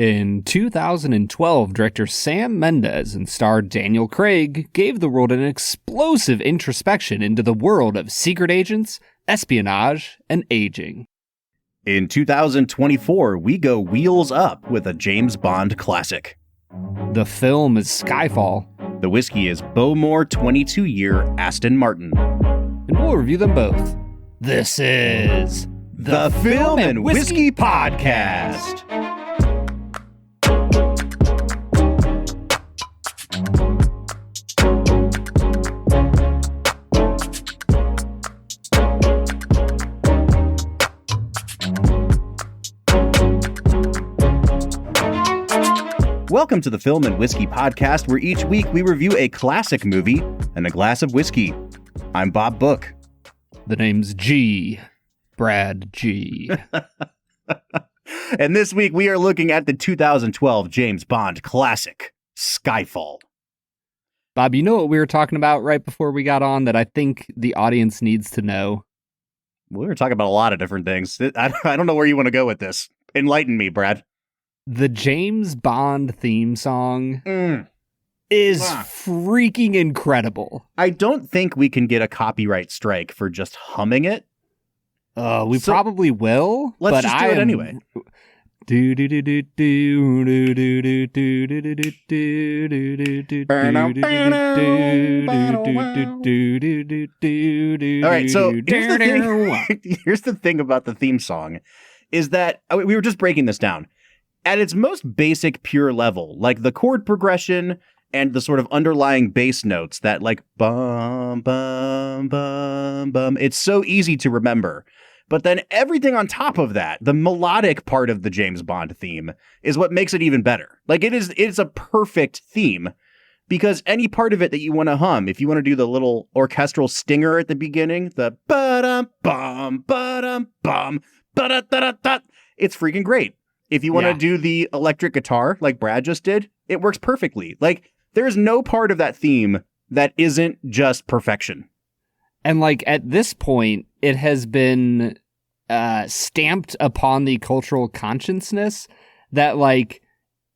In 2012, director Sam Mendes and star Daniel Craig gave the world an explosive introspection into the world of secret agents, espionage, and aging. In 2024, we go wheels up with a James Bond classic. The film is Skyfall. The whiskey is Bowmore 22-year Aston Martin. And we'll review them both. This is the Film and Whiskey Podcast. Welcome to the Film and Whiskey Podcast, where each week we review a classic movie and a glass of whiskey. I'm Bob Book. The name's G. Brad G. And this week we are looking at the 2012 James Bond classic, Skyfall. Bob, you know what we were talking about right before we got on that I think the audience needs to know? We were talking about a lot of different things. I don't know where you want to go with this. Enlighten me, Brad. The James Bond theme song is freaking incredible. I don't think we can get a copyright strike for just humming it. We probably will. Let's just do it anyway. All right, so here's the thing about the theme song is that we were just breaking this down. At its most basic, pure level, like the chord progression and the sort of underlying bass notes that like bum, bum, bum, bum, it's so easy to remember. But then everything on top of that, the melodic part of the James Bond theme, is what makes it even better. Like it's a perfect theme because any part of it that you want to hum, if you want to do the little orchestral stinger at the beginning, the ba-dum, bum, ba-dum, bum, ba-da-da-da-da, it's freaking great. If you want to do the electric guitar like Brad just did, it works perfectly. Like, there's no part of that theme that isn't just perfection. And like at this point, it has been stamped upon the cultural consciousness that like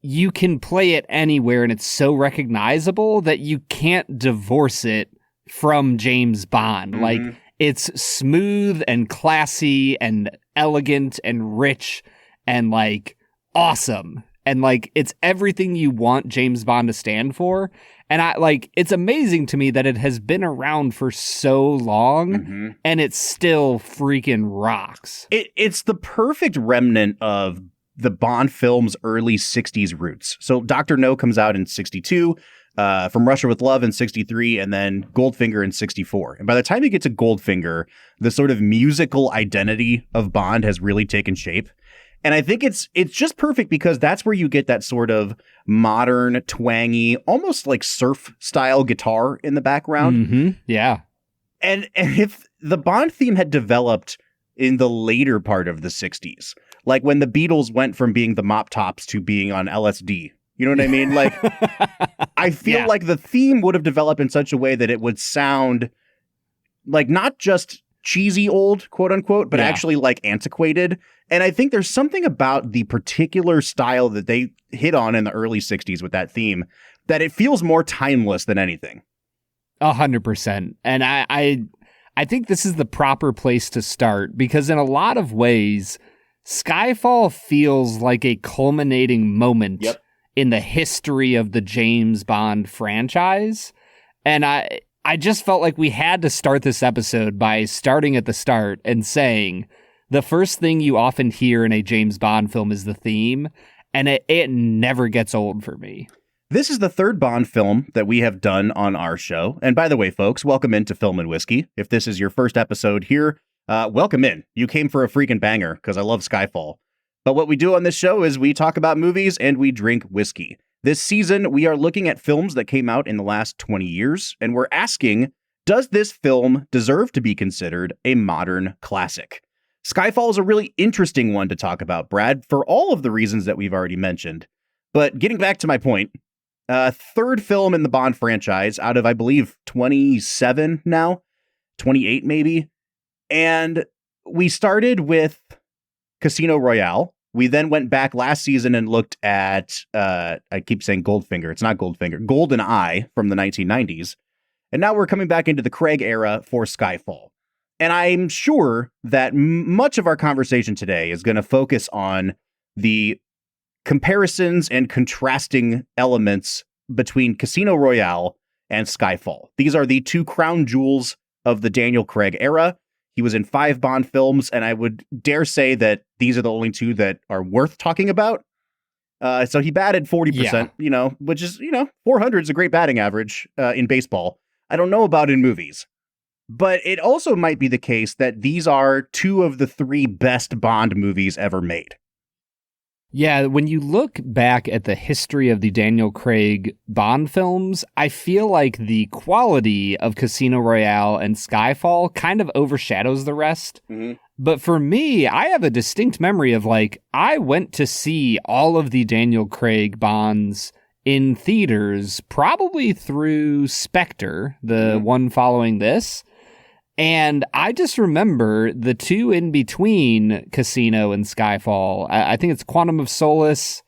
you can play it anywhere and it's so recognizable that you can't divorce it from James Bond. Mm-hmm. Like, it's smooth and classy and elegant and rich and like awesome. And like it's everything you want James Bond to stand for. And it's amazing to me that it has been around for so long and it still freaking rocks. It's the perfect remnant of the Bond film's early 60s roots. So Dr. No comes out in 62, From Russia with Love in 63, and then Goldfinger in 64. And by the time you get to Goldfinger, the sort of musical identity of Bond has really taken shape. And I think it's just perfect because that's where you get that sort of modern, twangy, almost like surf style guitar in the background. Mm-hmm. Yeah. And if the Bond theme had developed in the later part of the 60s, like when the Beatles went from being the Mop Tops to being on LSD, you know what I mean? Like, I feel like the theme would have developed in such a way that it would sound like not just cheesy old, quote unquote, but actually like antiquated. And I think there's something about the particular style that they hit on in the early 60s with that theme that it feels more timeless than anything. 100%. And I think this is the proper place to start because in a lot of ways, Skyfall feels like a culminating moment in the history of the James Bond franchise. And I just felt like we had to start this episode by starting at the start and saying the first thing you often hear in a James Bond film is the theme, and it never gets old for me. This is the third Bond film that we have done on our show. And by the way, folks, welcome into Film and Whiskey. If this is your first episode here, welcome in. You came for a freaking banger because I love Skyfall. But what we do on this show is we talk about movies and we drink whiskey. This season, we are looking at films that came out in the last 20 years, and we're asking, does this film deserve to be considered a modern classic? Skyfall is a really interesting one to talk about, Brad, for all of the reasons that we've already mentioned. But getting back to my point, third film in the Bond franchise out of, I believe, 27 now, 28 maybe. And we started with Casino Royale, We then went back last season and looked at, I keep saying Goldfinger. It's not Goldfinger. GoldenEye from the 1990s. And now we're coming back into the Craig era for Skyfall. And I'm sure that much of our conversation today is going to focus on the comparisons and contrasting elements between Casino Royale and Skyfall. These are the two crown jewels of the Daniel Craig era. He was in 5 Bond films, and I would dare say that these are the only 2 that are worth talking about. So he batted 40%, which is, 400 is a great batting average in baseball. I don't know about in movies. But it also might be the case that these are 2 of the 3 best Bond movies ever made. Yeah, when you look back at the history of the Daniel Craig Bond films, I feel like the quality of Casino Royale and Skyfall kind of overshadows the rest. Mm-hmm. But for me, I have a distinct memory of I went to see all of the Daniel Craig Bonds in theaters, probably through Spectre, the one following this. And I just remember the 2 in between Casino and Skyfall. I think it's Quantum of Solace,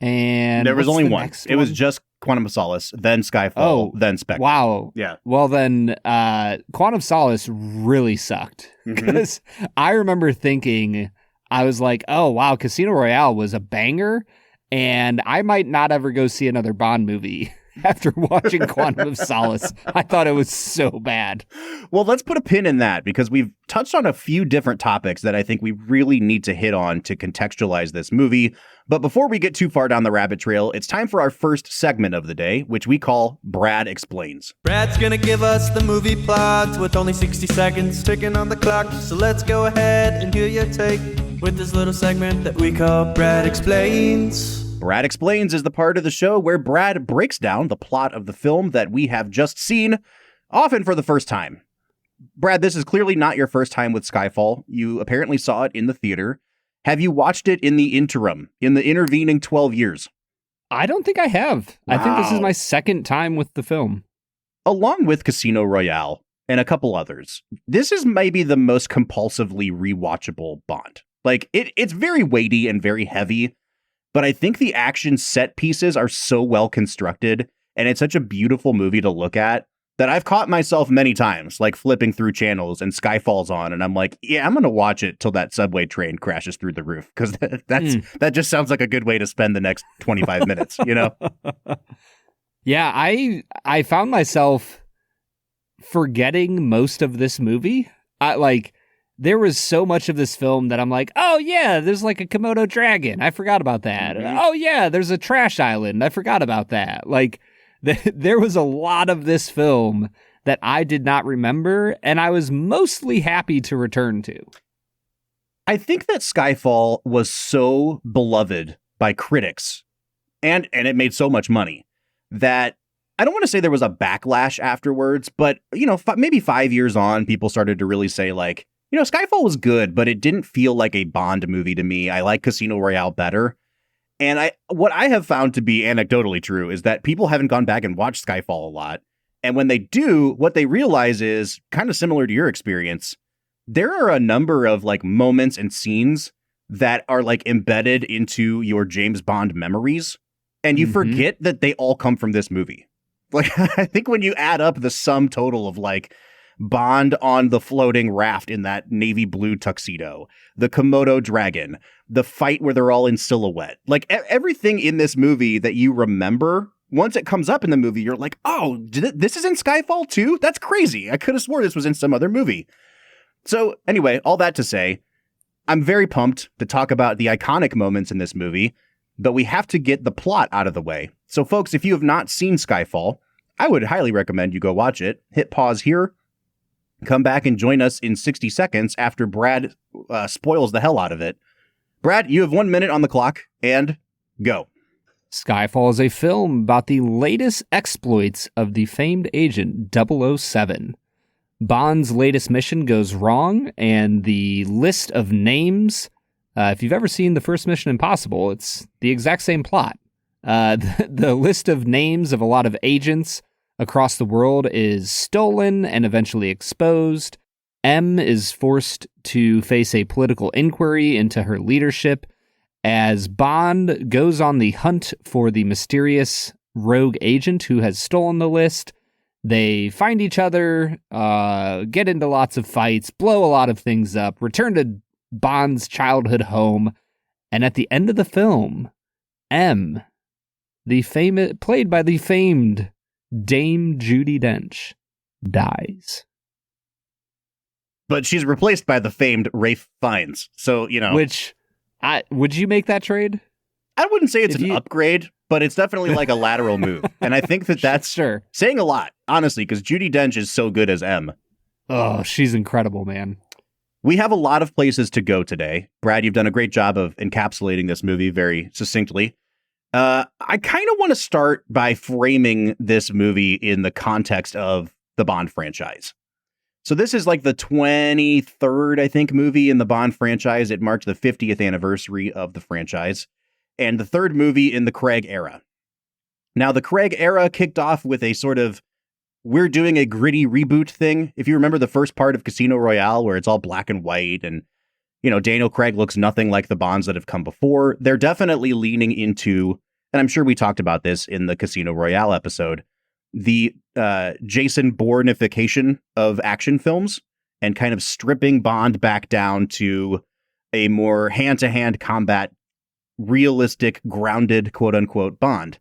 and there was only one. It was just Quantum of Solace, then Skyfall, then Spectre. Wow. Yeah. Well, then Quantum of Solace really sucked, because I remember thinking, I was like, oh, wow, Casino Royale was a banger, and I might not ever go see another Bond movie after watching Quantum of Solace. I thought it was so bad. Well, let's put a pin in that, because we've touched on a few different topics that I think we really need to hit on to contextualize this movie. But before we get too far down the rabbit trail, it's time for our first segment of the day, which we call Brad Explains. Brad's gonna give us the movie plot with only 60 seconds ticking on the clock. So let's go ahead and hear your take with this little segment that we call Brad Explains. Brad Explains is the part of the show where Brad breaks down the plot of the film that we have just seen, often for the first time. Brad, this is clearly not your first time with Skyfall. You apparently saw it in the theater. Have you watched it in the interim, in the intervening 12 years? I don't think I have. Wow. I think this is my second time with the film. Along with Casino Royale and a couple others, this is maybe the most compulsively rewatchable Bond. It's very weighty and very heavy. But I think the action set pieces are so well constructed, and it's such a beautiful movie to look at, that I've caught myself many times, flipping through channels and Skyfall's on, and I'm like, yeah, I'm going to watch it till that subway train crashes through the roof, because that just sounds like a good way to spend the next 25 minutes, Yeah, I found myself forgetting most of this movie. There was so much of this film that I'm like, oh yeah, there's a Komodo dragon. I forgot about that. Mm-hmm. Oh yeah, there's a trash island. I forgot about that. There was a lot of this film that I did not remember, and I was mostly happy to return to. I think that Skyfall was so beloved by critics, and it made so much money, that I don't want to say there was a backlash afterwards, but, maybe 5 years on, people started to really say, Skyfall was good, but it didn't feel like a Bond movie to me. I like Casino Royale better. And what I have found to be anecdotally true is that people haven't gone back and watched Skyfall a lot. And when they do, what they realize is, kind of similar to your experience, there are a number of moments and scenes that are embedded into your James Bond memories. And you forget that they all come from this movie. I think when you add up the sum total of Bond on the floating raft in that navy blue tuxedo, the Komodo dragon, the fight where they're all in silhouette. Everything in this movie that you remember, once it comes up in the movie, you're like, oh, this is in Skyfall too? That's crazy. I could have swore this was in some other movie. So anyway, all that to say, I'm very pumped to talk about the iconic moments in this movie, but we have to get the plot out of the way. So folks, if you have not seen Skyfall, I would highly recommend you go watch it. Hit pause here. Come back and join us in 60 seconds after Brad spoils the hell out of it. Brad, you have 1 minute on the clock, and go. Skyfall is a film about the latest exploits of the famed agent 007. Bond's latest mission goes wrong, and the list of names, if you've ever seen the first Mission Impossible, it's the exact same plot. The list of names of a lot of agents across the world is stolen and eventually exposed. M is forced to face a political inquiry into her leadership. as Bond goes on the hunt for the mysterious rogue agent who has stolen the list. They find each other, get into lots of fights, blow a lot of things up, return to Bond's childhood home, and at the end of the film, M, played by the famed Dame Judi Dench, dies. But she's replaced by the famed Ralph Fiennes. So, Would you make that trade? I wouldn't say it's an upgrade, but it's definitely like a lateral move. And I think that's sure saying a lot, honestly, because Judi Dench is so good as M. Oh, she's incredible, man. We have a lot of places to go today. Brad, you've done a great job of encapsulating this movie very succinctly. I kind of want to start by framing this movie in the context of the Bond franchise. So this is like the 23rd, I think, movie in the Bond franchise. It marked the 50th anniversary of the franchise, and the third movie in the Craig era. Now, the Craig era kicked off with a sort of, we're doing a gritty reboot thing. If you remember the first part of Casino Royale, where it's all black and white, and, Daniel Craig looks nothing like the Bonds that have come before, they're definitely leaning into, and I'm sure we talked about this in the Casino Royale episode, the Jason Bourne-ification of action films and kind of stripping Bond back down to a more hand-to-hand combat, realistic, grounded, quote-unquote, Bond.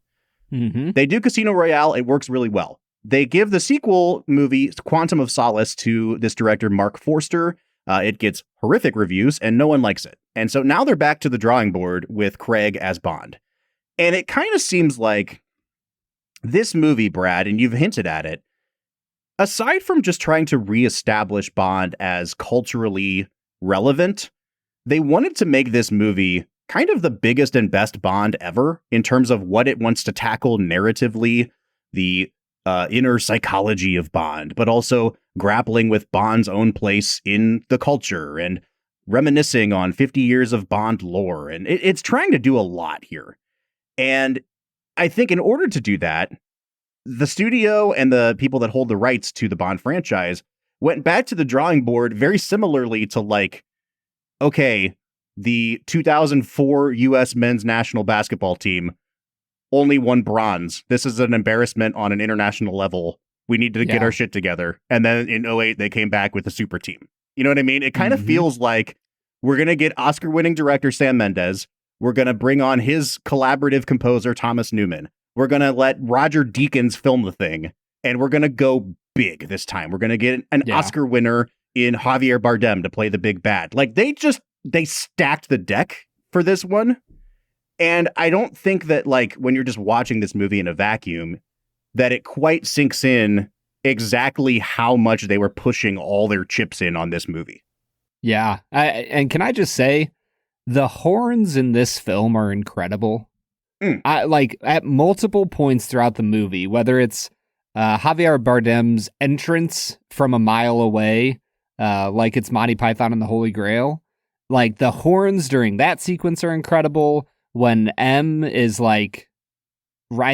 Mm-hmm. They do Casino Royale. It works really well. They give the sequel movie, Quantum of Solace, to this director, Mark Forster. It gets horrific reviews, and no one likes it. And so now they're back to the drawing board with Craig as Bond. And it kind of seems like this movie, Brad, and you've hinted at it, aside from just trying to reestablish Bond as culturally relevant, they wanted to make this movie kind of the biggest and best Bond ever in terms of what it wants to tackle narratively, the inner psychology of Bond, but also grappling with Bond's own place in the culture and reminiscing on 50 years of Bond lore. And it's trying to do a lot here. And I think in order to do that, the studio and the people that hold the rights to the Bond franchise went back to the drawing board very similarly to the 2004 U.S. men's national basketball team only won bronze. This is an embarrassment on an international level. We need to get our shit together. And then in 2008, they came back with a super team. You know what I mean? It kind of feels like we're going to get Oscar-winning director Sam Mendes. We're going to bring on his collaborative composer, Thomas Newman. We're going to let Roger Deakins film the thing. And we're going to go big this time. We're going to get an Oscar winner in Javier Bardem to play the big bad. They stacked the deck for this one. And I don't think that when you're just watching this movie in a vacuum, that it quite sinks in exactly how much they were pushing all their chips in on this movie. Yeah. And can I just say, the horns in this film are incredible. At multiple points throughout the movie, whether it's Javier Bardem's entrance from a mile away, like it's Monty Python and the Holy Grail, the horns during that sequence are incredible. When M is I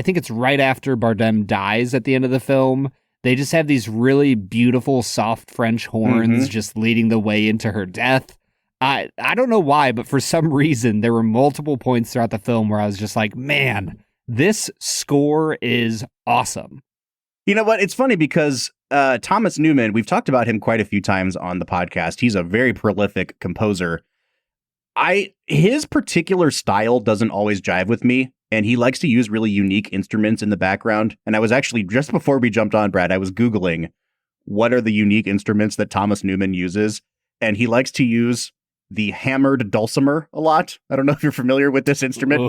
think it's right after Bardem dies at the end of the film, they just have these really beautiful, soft French horns just leading the way into her death. I don't know why, but for some reason, there were multiple points throughout the film where I was just like, man, this score is awesome. You know what? It's funny because Thomas Newman, we've talked about him quite a few times on the podcast. He's a very prolific composer. His particular style doesn't always jive with me, and he likes to use really unique instruments in the background. And I was actually, just before we jumped on, Brad, I was Googling what are the unique instruments that Thomas Newman uses, and he likes to use the hammered dulcimer a lot. I don't know if you're familiar with this instrument,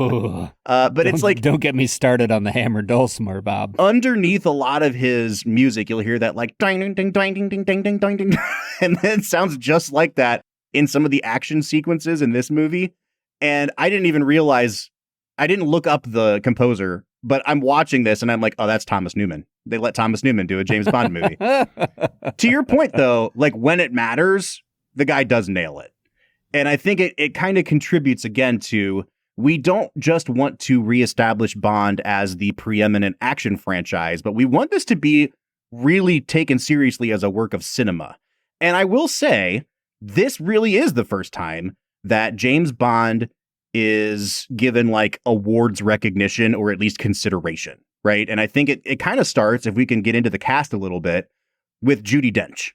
but it's don't get me started on the hammered dulcimer, Bob. Underneath a lot of his music, you'll hear that ding, ding, ding, ding, ding, ding, ding, ding, ding, and then it sounds just like that in some of the action sequences in this movie. And I didn't even realize, I didn't look up the composer, but I'm watching this and I'm like, oh, that's Thomas Newman. They let Thomas Newman do a James Bond movie. To your point, though, when it matters, the guy does nail it. And I think it kind of contributes again to, we don't just want to reestablish Bond as the preeminent action franchise, but we want this to be really taken seriously as a work of cinema. And I will say, this really is the first time that James Bond is given like awards recognition or at least consideration, right? And I think it kind of starts, if we can get into the cast a little bit, with Judi Dench.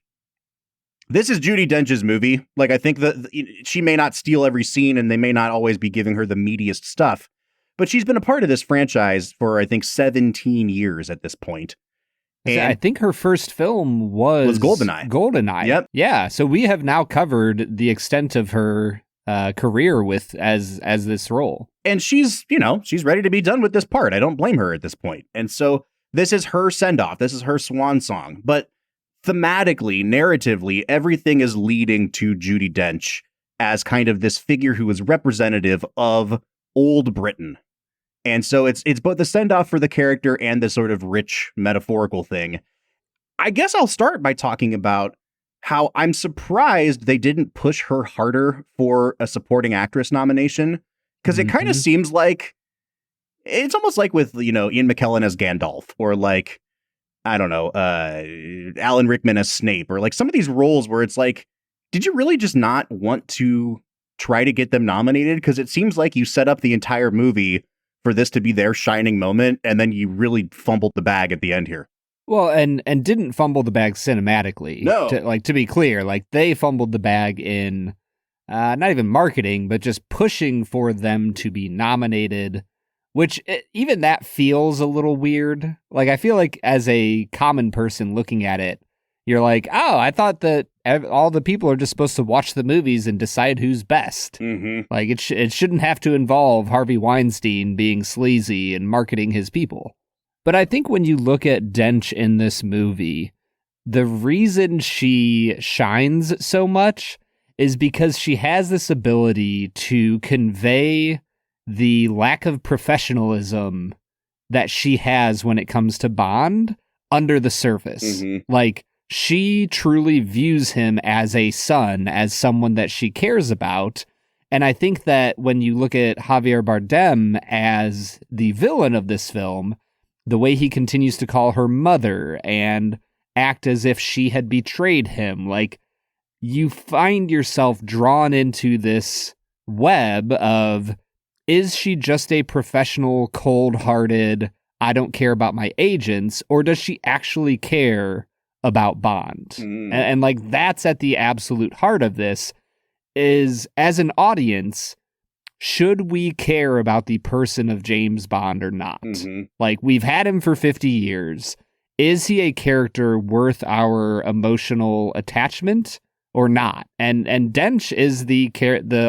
This is Judi Dench's movie. Like, I think that she may not steal every scene and they may not always be giving her the meatiest stuff, but she's been a part of this franchise for, I think, 17 years at this point. And I think her first film was GoldenEye. GoldenEye. Yep. Yeah. So we have now covered the extent of her career with as this role. And she's ready to be done with this part. I don't blame her at this point. And so this is her send-off. This is her swan song. But thematically, narratively, everything is leading to Judi Dench as kind of this figure who is representative of old Britain. And so it's both the send-off for the character and the sort of rich metaphorical thing. I guess I'll start by talking about how I'm surprised they didn't push her harder for a supporting actress nomination, because it kind of seems like it's almost like with, Ian McKellen as Gandalf, or like, I don't know, Alan Rickman as Snape, or like some of these roles where it's like, did you really just not want to try to get them nominated? Because it seems like you set up the entire movie for this to be their shining moment, and then you really fumbled the bag at the end here. Well, and didn't fumble the bag cinematically. No. To be clear, like they fumbled the bag in not even marketing, but just pushing for them to be nominated, which even that feels a little weird. Like, I feel like as a common person looking at it, you're like, oh, I thought that all the people are just supposed to watch the movies and decide who's best. Mm-hmm. Like, it shouldn't have to involve Harvey Weinstein being sleazy and marketing his people. But I think when you look at Dench in this movie, the reason she shines so much is because she has this ability to convey the lack of professionalism that she has when it comes to Bond under the surface. Mm-hmm. Like, she truly views him as a son, as someone that she cares about. And I think that when you look at Javier Bardem as the villain of this film, the way he continues to call her mother and act as if she had betrayed him, like, you find yourself drawn into this web of, is she just a professional, cold-hearted, I don't care about my agents, or does she actually care about Bond? And like, that's at the absolute heart of this, is, as an audience, should we care about the person of James Bond or not? Mm-hmm. Like, we've had him for 50 years. Is he a character worth our emotional attachment or not? And Dench is the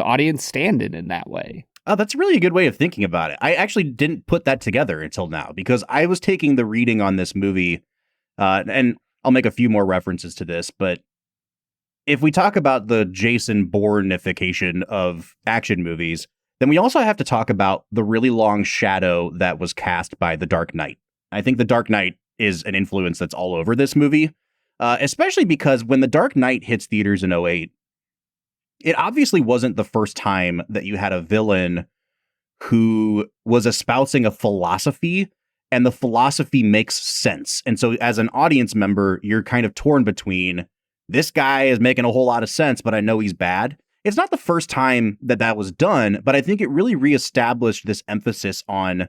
audience stand-in in that way. Oh, that's really a good way of thinking about it. I actually didn't put that together until now, because I was taking the reading on this movie, and I'll make a few more references to this, but if we talk about the Jason Bourne-ification of action movies, then we also have to talk about the really long shadow that was cast by The Dark Knight. I think The Dark Knight is an influence that's all over this movie, especially because when The Dark Knight hits theaters in '08, it obviously wasn't the first time that you had a villain who was espousing a philosophy, and the philosophy makes sense. And so as an audience member, you're kind of torn between, this guy is making a whole lot of sense, but I know he's bad. It's not the first time that was done, but I think it really reestablished this emphasis on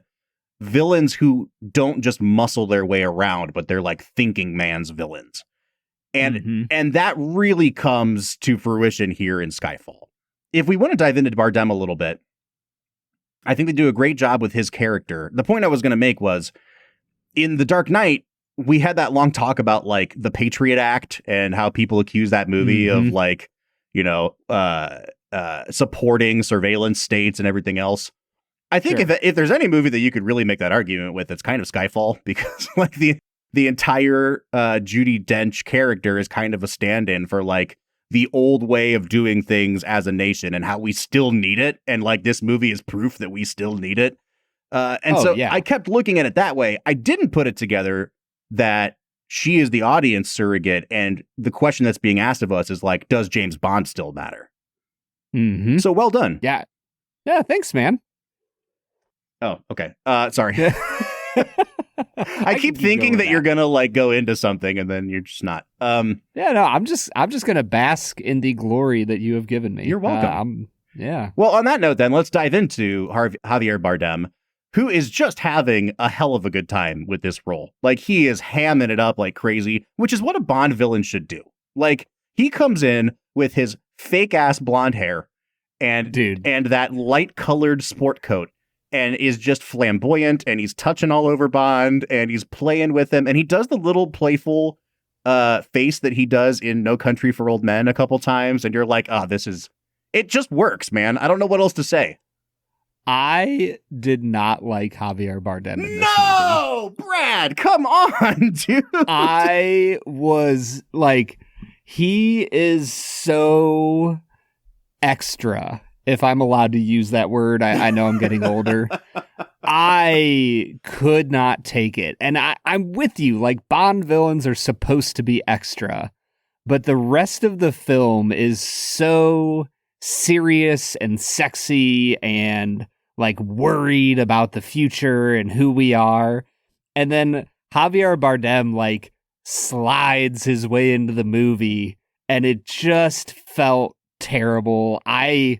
villains who don't just muscle their way around, but they're like thinking man's villains. And that really comes to fruition here in Skyfall. If we want to dive into Bardem a little bit, I think they do a great job with his character. The point I was going to make was, in The Dark Knight, we had that long talk about like the Patriot Act and how people accuse that movie of like, supporting surveillance states and everything else. I think if there's any movie that you could really make that argument with, it's kind of Skyfall, because like the entire Judi Dench character is kind of a stand-in for like the old way of doing things as a nation and how we still need it. And like, this movie is proof that we still need it. I kept looking at it that way. I didn't put it together that she is the audience surrogate, and the question that's being asked of us is like, does James Bond still matter? Mm-hmm. So well done. Yeah, thanks, man. Oh, okay. Sorry. I keep thinking that you're gonna like go into something and then you're just not. I'm just gonna bask in the glory that you have given me. You're welcome. Yeah. Well, on that note, then, let's dive into Javier Bardem, who is just having a hell of a good time with this role. Like, he is hamming it up like crazy, which is what a Bond villain should do. Like, he comes in with his fake-ass blonde hair and that light-colored sport coat and is just flamboyant, and he's touching all over Bond, and he's playing with him, and he does the little playful face that he does in No Country for Old Men a couple times, and you're like, it just works, man. I don't know what else to say. I did not like Javier Bardem in this movie. No, Brad, come on, dude. I was like, he is so extra, if I'm allowed to use that word. I know I'm getting older. I could not take it. And I'm with you. Like, Bond villains are supposed to be extra, but the rest of the film is so serious and sexy and like worried about the future and who we are. And then Javier Bardem like slides his way into the movie, and it just felt terrible. And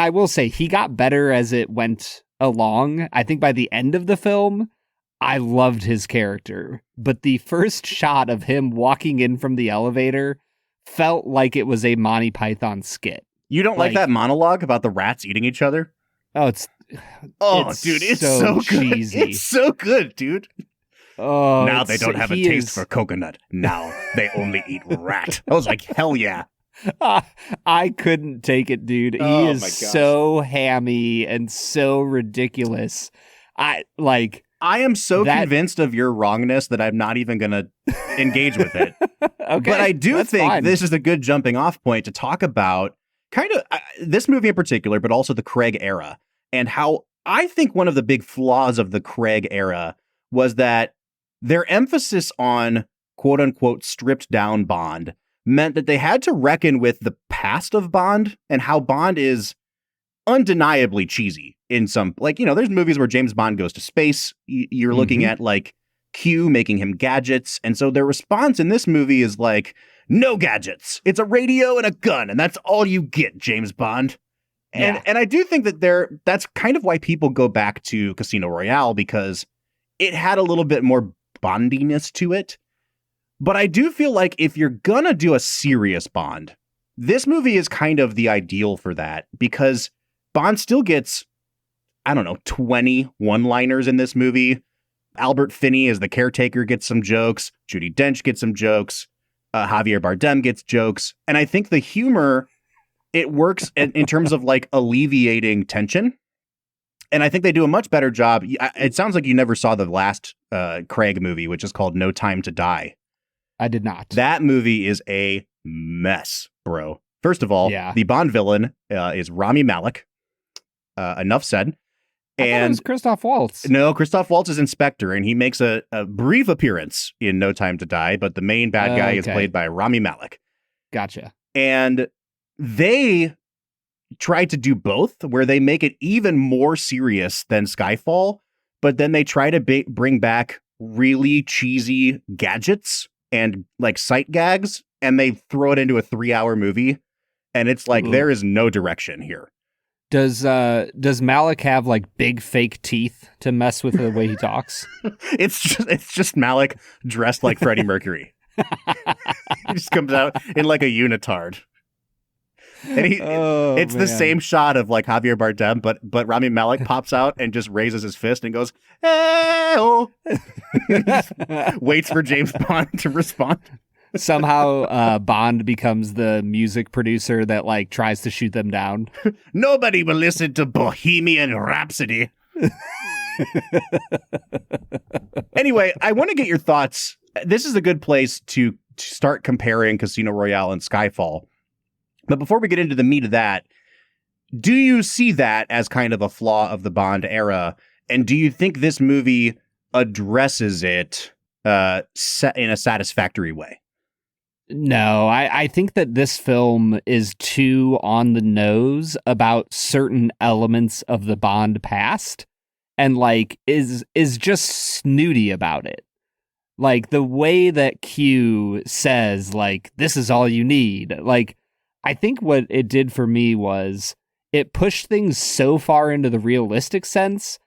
I will say, he got better as it went along. I think by the end of the film, I loved his character. But the first shot of him walking in from the elevator felt like it was a Monty Python skit. You don't like that monologue about the rats eating each other? Dude, it's so cheesy. Good. It's so good, dude. Oh, now they don't have a taste for coconut. Now they only eat rat. I was like, hell yeah. I couldn't take it, dude. He is so hammy and so ridiculous. I am so convinced of your wrongness that I'm not even going to engage with it. Okay, but I do think fine. This is a good jumping off point to talk about kind of this movie in particular, but also the Craig era, and how I think one of the big flaws of the Craig era was that their emphasis on quote unquote stripped down Bond meant that they had to reckon with the past of Bond and how Bond is undeniably cheesy in some, like, you know, there's movies where James Bond goes to space. You're looking at like Q making him gadgets. And so their response in this movie is like, no gadgets. It's a radio and a gun. And that's all you get, James Bond. And I do think that that's kind of why people go back to Casino Royale, because it had a little bit more Bondiness to it. But I do feel like if you're gonna do a serious Bond, this movie is kind of the ideal for that, because Bond still gets, 20 one-liners in this movie. Albert Finney as the caretaker gets some jokes. Judi Dench gets some jokes. Javier Bardem gets jokes. And I think the humor, it works in terms of like alleviating tension. And I think they do a much better job. It sounds like you never saw the last Craig movie, which is called No Time to Die. I did not. That movie is a mess, bro. First of all, the Bond villain is Rami Malek. Enough said. I thought it was Christoph Waltz. No, Christoph Waltz is Inspector, and he makes a brief appearance in No Time to Die, but the main bad guy is played by Rami Malek. Gotcha. And they tried to do both, where they make it even more serious than Skyfall, but then they try to bring back really cheesy gadgets and like sight gags, and they throw it into a 3-hour movie, and it's like, there is no direction here. Does Malik have like big fake teeth to mess with the way he talks? It's just Malik dressed like Freddie Mercury. He just comes out in like a unitard. And it's the same shot of like Javier Bardem, but Rami Malek pops out and just raises his fist and goes, "Hey-oh." Waits for James Bond to respond. Somehow Bond becomes the music producer that like tries to shoot them down. Nobody will listen to Bohemian Rhapsody. Anyway, I want to get your thoughts. This is a good place to start comparing Casino Royale and Skyfall. But before we get into the meat of that, do you see that as kind of a flaw of the Bond era? And do you think this movie addresses it in a satisfactory way? No, I think that this film is too on the nose about certain elements of the Bond past, and like is just snooty about it. Like the way that Q says, like, this is all you need. Like, I think what it did for me was it pushed things so far into the realistic sense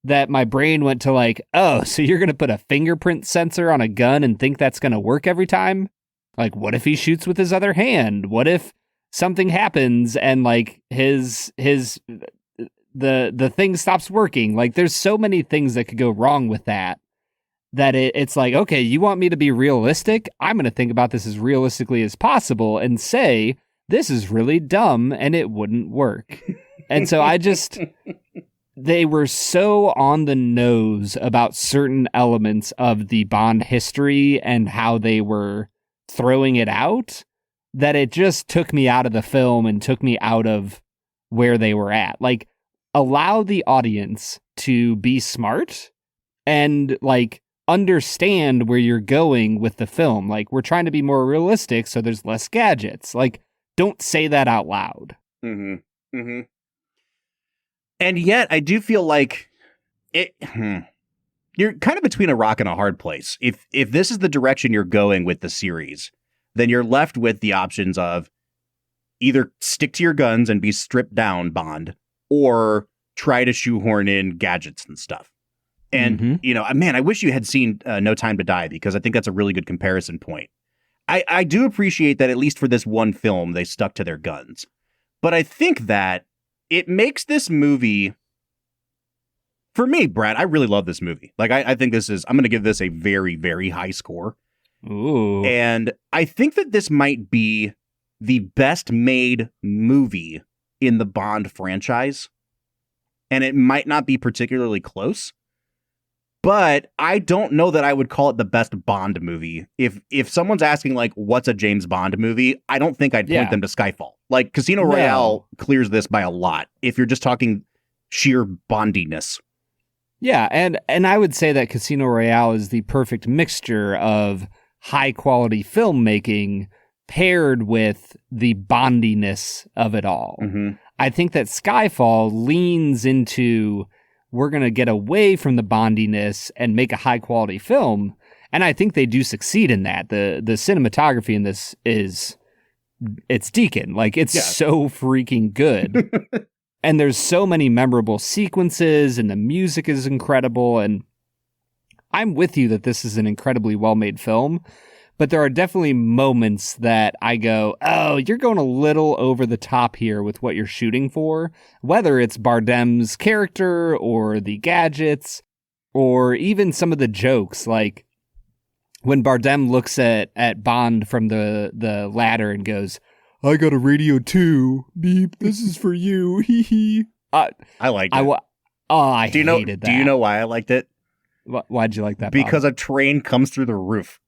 that my brain went to like, oh, so you're going to put a fingerprint sensor on a gun and think that's going to work every time? Like, what if he shoots with his other hand? What if something happens and like the thing stops working? Like, there's so many things that could go wrong with that it's like, okay, you want me to be realistic? I'm going to think about this as realistically as possible and say, this is really dumb and it wouldn't work. And so they were so on the nose about certain elements of the Bond history and how they were throwing it out that it just took me out of the film and took me out of where they were at. Like, allow the audience to be smart and like understand where you're going with the film. Like, we're trying to be more realistic, so there's less gadgets. Like, don't say that out loud. Mm-hmm. Mm-hmm. And yet, I do feel like you're kind of between a rock and a hard place. If this is the direction you're going with the series, then you're left with the options of either stick to your guns and be stripped down Bond, or try to shoehorn in gadgets and stuff. And, you know, man, I wish you had seen No Time to Die, because I think that's a really good comparison point. I do appreciate that at least for this one film, they stuck to their guns. But I think that it makes this movie, for me, Brad, I really love this movie. Like, I think I'm going to give this a very, very high score. Ooh. And I think that this might be the best made movie in the Bond franchise. And it might not be particularly close. But I don't know that I would call it the best Bond movie. If someone's asking, like, what's a James Bond movie, I don't think I'd point them to Skyfall. Like, Casino Royale clears this by a lot, if you're just talking sheer Bondiness. Yeah, and I would say that Casino Royale is the perfect mixture of high-quality filmmaking paired with the Bondiness of it all. Mm-hmm. I think that Skyfall leans into, we're going to get away from the Bondiness and make a high-quality film, and I think they do succeed in that. The cinematography in this it's Deakin. Like, it's so freaking good. And there's so many memorable sequences, and the music is incredible, and I'm with you that this is an incredibly well-made film, but there are definitely moments that I go, oh, you're going a little over the top here with what you're shooting for, whether it's Bardem's character or the gadgets or even some of the jokes, like when Bardem looks at Bond from the ladder and goes, I got a radio too. Beep, this is for you. Hee hee. I liked it. I hated that. Do you know why I liked it? Why'd you like that, Because Bob? a train comes through the roof.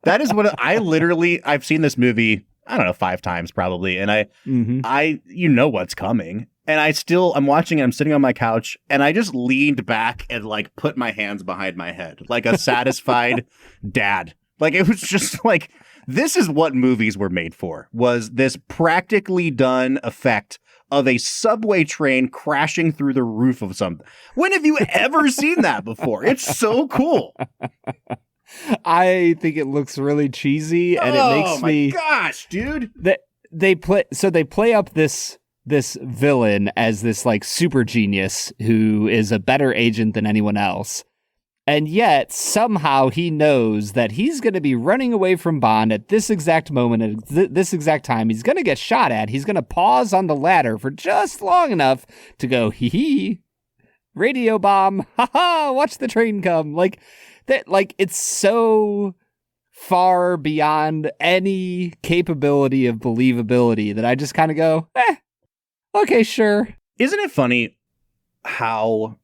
That is what I've seen this movie, I don't know, 5 times probably. And I you know what's coming. And I'm watching it, I'm sitting on my couch, and I just leaned back and like put my hands behind my head like a satisfied dad. Like, it was just like, this is what movies were made for, was this practically done effect of a subway train crashing through the roof of something. When have you ever seen that before? It's so cool. I think it looks really cheesy, and it makes me... Oh my gosh, dude. They play up this villain as this like super genius who is a better agent than anyone else. And yet, somehow he knows that he's going to be running away from Bond at this exact moment, at this exact time. He's going to get shot at. He's going to pause on the ladder for just long enough to go, hee, radio bomb, ha, watch the train come. Like, that, like, it's so far beyond any capability of believability that I just kind of go, okay, sure. Isn't it funny how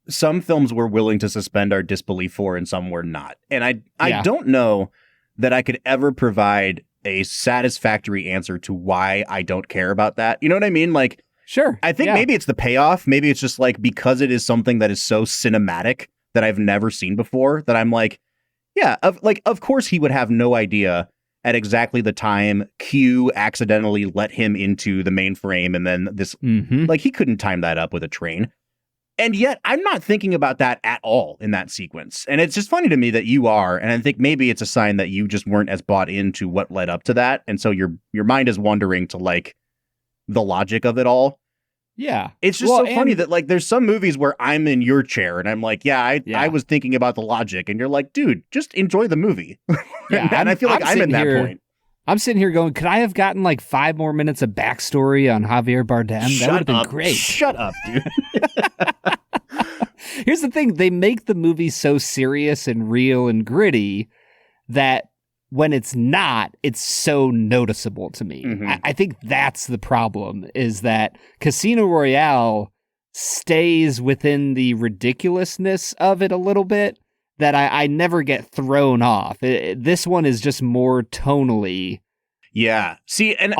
some films we're willing to suspend our disbelief for and some we're not? And I don't know that I could ever provide a satisfactory answer to why I don't care about that. You know what I mean? Like, sure. I think maybe it's the payoff. Maybe it's just like, because it is something that is so cinematic that I've never seen before, that I'm like, yeah, of course he would have no idea at exactly the time Q accidentally let him into the mainframe, and then this, like, he couldn't time that up with a train. And yet I'm not thinking about that at all in that sequence. And it's just funny to me that you are. And I think maybe it's a sign that you just weren't as bought into what led up to that. And so your mind is wandering to like the logic of it all. Yeah. It's just so funny that like there's some movies where I'm in your chair and I'm like, I was thinking about the logic, and you're like, dude, just enjoy the movie. Yeah, and I feel like I'm in that point. I'm sitting here going, could I have gotten like 5 more minutes of backstory on Javier Bardem? That would have been great. Shut up, dude. Here's the thing. They make the movie so serious and real and gritty that when it's not, it's so noticeable to me. Mhm. I think that's the problem, is that Casino Royale stays within the ridiculousness of it a little bit, that I never get thrown off. This one is just more tonally Yeah. See, and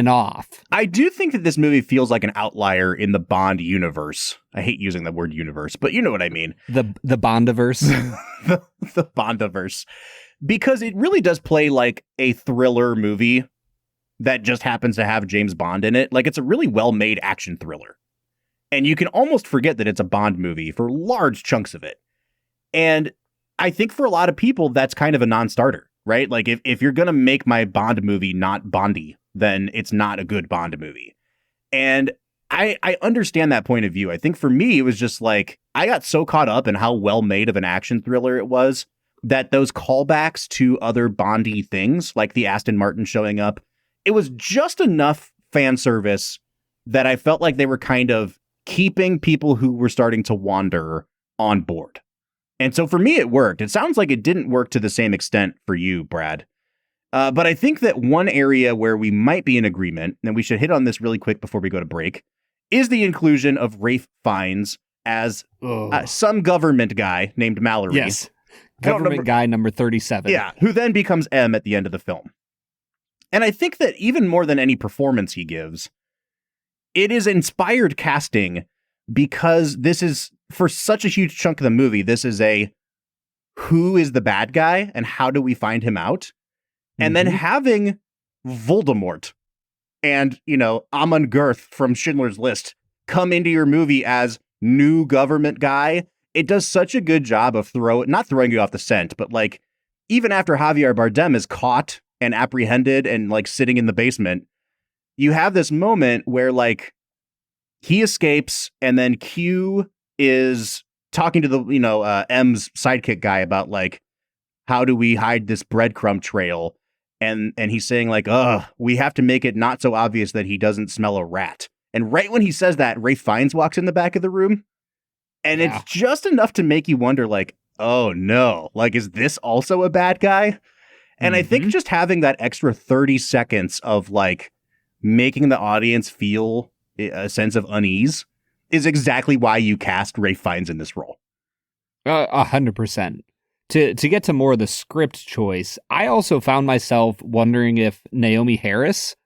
off. I do think that this movie feels like an outlier in the Bond universe. I hate using the word universe, but you know what I mean. The Bondiverse. the Bondiverse. Because it really does play like a thriller movie that just happens to have James Bond in it. Like, it's a really well-made action thriller. And you can almost forget that it's a Bond movie for large chunks of it. And I think for a lot of people, that's kind of a non-starter, right? Like, if you're going to make my Bond movie not Bondy, then it's not a good Bond movie. And I understand that point of view. I think for me, it was just like, I got so caught up in how well-made of an action thriller it was that those callbacks to other Bondy things, like the Aston Martin showing up, it was just enough fan service that I felt like they were kind of keeping people who were starting to wander on board. And so for me, it worked. It sounds like it didn't work to the same extent for you, Brad. But I think that one area where we might be in agreement, and we should hit on this really quick before we go to break, is the inclusion of Ralph Fiennes as some government guy named Mallory. Yes. Government guy number 37. Yeah, who then becomes M at the end of the film. And I think that even more than any performance he gives, it is inspired casting, because this is, for such a huge chunk of the movie, this is a who is the bad guy and how do we find him out? And then having Voldemort and, Amon Girth from Schindler's List come into your movie as new government guy, it does such a good job of not throwing you off the scent, but like, even after Javier Bardem is caught and apprehended and like sitting in the basement, you have this moment where like he escapes, and then Q is talking to the, M's sidekick guy about like, how do we hide this breadcrumb trail? And he's saying like, we have to make it not so obvious that he doesn't smell a rat. And right when he says that, Ralph Fiennes walks in the back of the room. And it's just enough to make you wonder like, oh no, like, is this also a bad guy? And I think just having that extra 30 seconds of like making the audience feel a sense of unease is exactly why you cast Ralph Fiennes in this role. 100%. To get to more of the script choice, I also found myself wondering if Naomi Harris,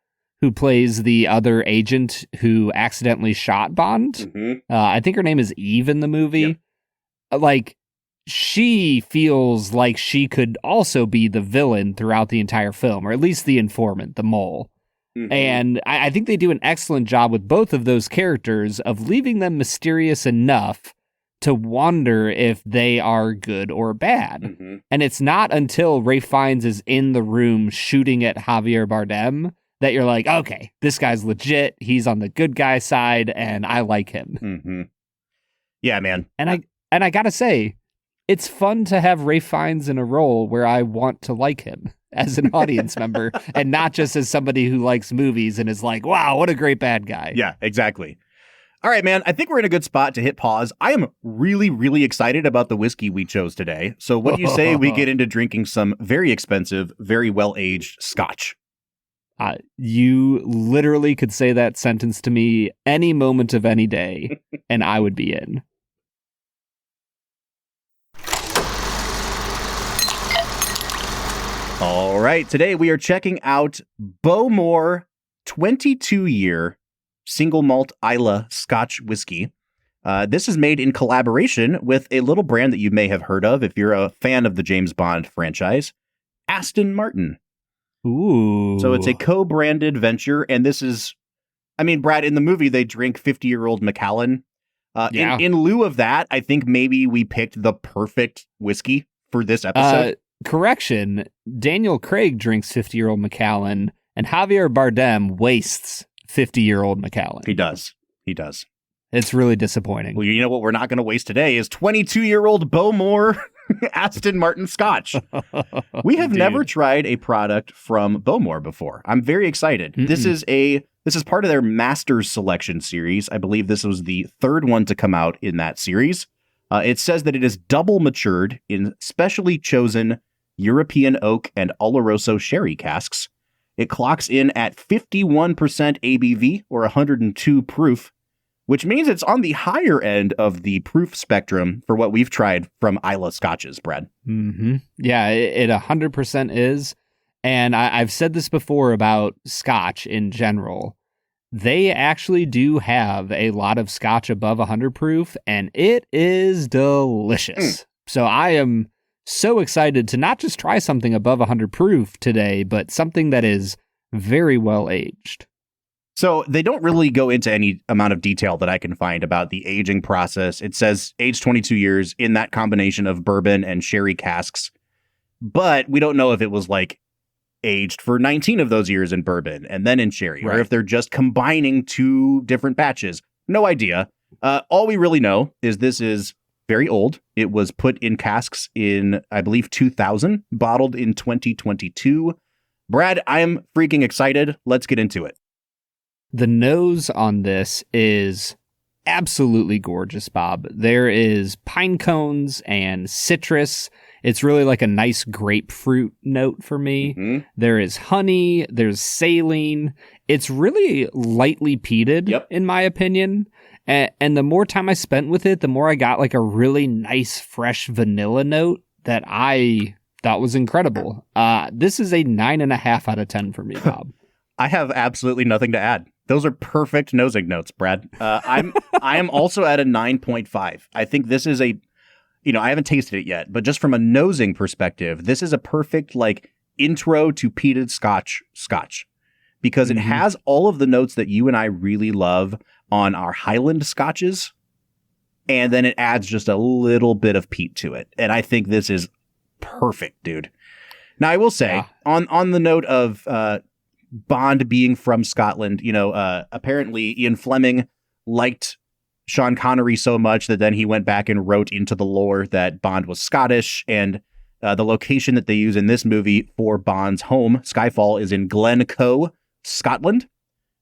who plays the other agent who accidentally shot Bond, I think her name is Eve in the movie, like, she feels like she could also be the villain throughout the entire film, or at least the informant, the mole. And I think they do an excellent job with both of those characters of leaving them mysterious enough to wonder if they are good or bad. And it's not until Ralph Fiennes is in the room shooting at Javier Bardem that you're like, okay, this guy's legit. He's on the good guy side, and I like him. Yeah, man. And I gotta say, it's fun to have Ralph Fiennes in a role where I want to like him as an audience member, and not just as somebody who likes movies and is like, wow, what a great bad guy. Yeah, exactly. All right, man, I think we're in a good spot to hit pause. I am really, really excited about the whiskey we chose today. So what do you say we get into drinking some very expensive, very well-aged Scotch? You literally could say that sentence to me any moment of any day, and I would be in. All right, today we are checking out Bowmore 22-year single malt Islay Scotch whiskey. This is made in collaboration with a little brand that you may have heard of if you're a fan of the James Bond franchise, Aston Martin. Ooh. So it's a co-branded venture, and this is, I mean, Brad, in the movie, they drink 50-year-old Macallan. In lieu of that, I think maybe we picked the perfect whiskey for this episode. Correction, Daniel Craig drinks 50-year-old Macallan, and Javier Bardem wastes 50-year-old Macallan. He does. It's really disappointing. Well, you know what we're not going to waste today is 22-year-old Bowmore Aston Martin Scotch. We have never tried a product from Bowmore before. I'm very excited. This is part of their Masters Selection series. I believe this was the third one to come out in that series. It says that it is double matured in specially chosen European oak and Oloroso sherry casks. It clocks in at 51% ABV or 102 proof, which means it's on the higher end of the proof spectrum for what we've tried from Islay Scotches, Brad. Mm-hmm. Yeah, it 100% is. And I've said this before about Scotch in general. They actually do have a lot of Scotch above 100 proof, and it is delicious. So I am so excited to not just try something above 100 proof today, but something that is very well aged. So they don't really go into any amount of detail that I can find about the aging process. It says aged 22 years in that combination of bourbon and sherry casks. But we don't know if it was like aged for 19 of those years in bourbon and then in sherry, or if they're just combining two different batches. No idea. All we really know is this is very old. It was put in casks in, I believe, 2000, bottled in 2022. Brad, I am freaking excited. Let's get into it. The nose on this is absolutely gorgeous, Bob. There is pine cones and citrus. It's really like a nice grapefruit note for me. Mm-hmm. There is honey. There's saline. It's really lightly peated, in my opinion. And the more time I spent with it, the more I got like a really nice, fresh vanilla note that I thought was incredible. This is a 9.5 out of 10 for me, Bob. I have absolutely nothing to add. Those are perfect nosing notes, Brad. I am also at a 9.5. I think this is I haven't tasted it yet, but just from a nosing perspective, this is a perfect like intro to peated Scotch, because it has all of the notes that you and I really love on our Highland Scotches, and then it adds just a little bit of peat to it. And I think this is perfect, dude. Now, I will say, on the note of Bond being from Scotland, apparently Ian Fleming liked Sean Connery so much that then he went back and wrote into the lore that Bond was Scottish, and the location that they use in this movie for Bond's home, Skyfall, is in Glencoe, Scotland,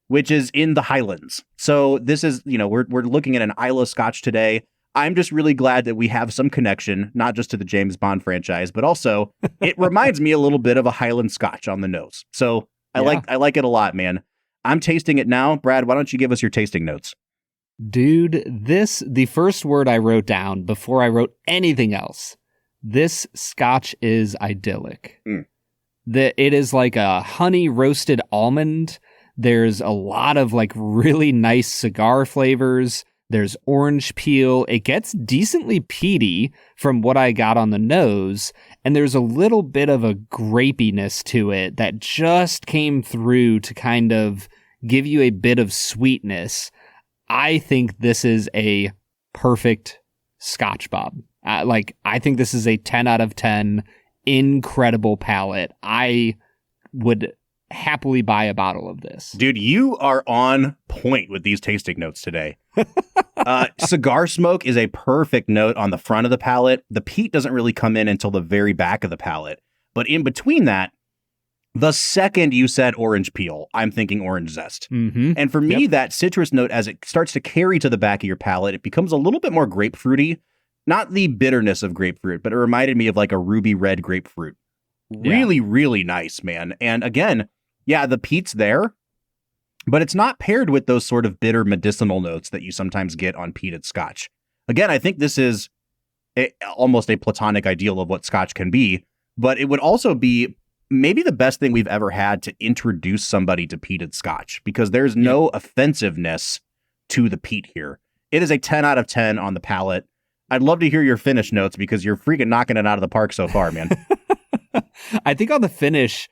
which is in the Highlands. So this is, we're looking at an Islay Scotch today. I'm just really glad that we have some connection, not just to the James Bond franchise, but also it reminds me a little bit of a Highland Scotch on the nose. So I like it a lot, man. I'm tasting it now. Brad, why don't you give us your tasting notes? Dude, the first word I wrote down before I wrote anything else, this Scotch is idyllic. It is like a honey roasted almond. There's a lot of like really nice cigar flavors. There's orange peel. It gets decently peaty from what I got on the nose. And there's a little bit of a grapiness to it that just came through to kind of give you a bit of sweetness. I think this is a perfect Scotch, Bob. I think this is a 10 out of 10. Incredible palate. I would happily buy a bottle of this. Dude, you are on point with these tasting notes today. Cigar smoke is a perfect note on the front of the palate. The peat doesn't really come in until the very back of the palate. But in between that, the second you said orange peel, I'm thinking orange zest. Mm-hmm. And for me, that citrus note, as it starts to carry to the back of your palate, it becomes a little bit more grapefruity. Not the bitterness of grapefruit, but it reminded me of like a ruby red grapefruit. Really, really nice, man. And again, the peat's there, but it's not paired with those sort of bitter medicinal notes that you sometimes get on peated Scotch. Again, I think this is almost a platonic ideal of what Scotch can be, but it would also be maybe the best thing we've ever had to introduce somebody to peated Scotch, because there's no offensiveness to the peat here. It is a 10 out of 10 on the palate. I'd love to hear your finish notes because you're freaking knocking it out of the park so far, man. I think on the finish,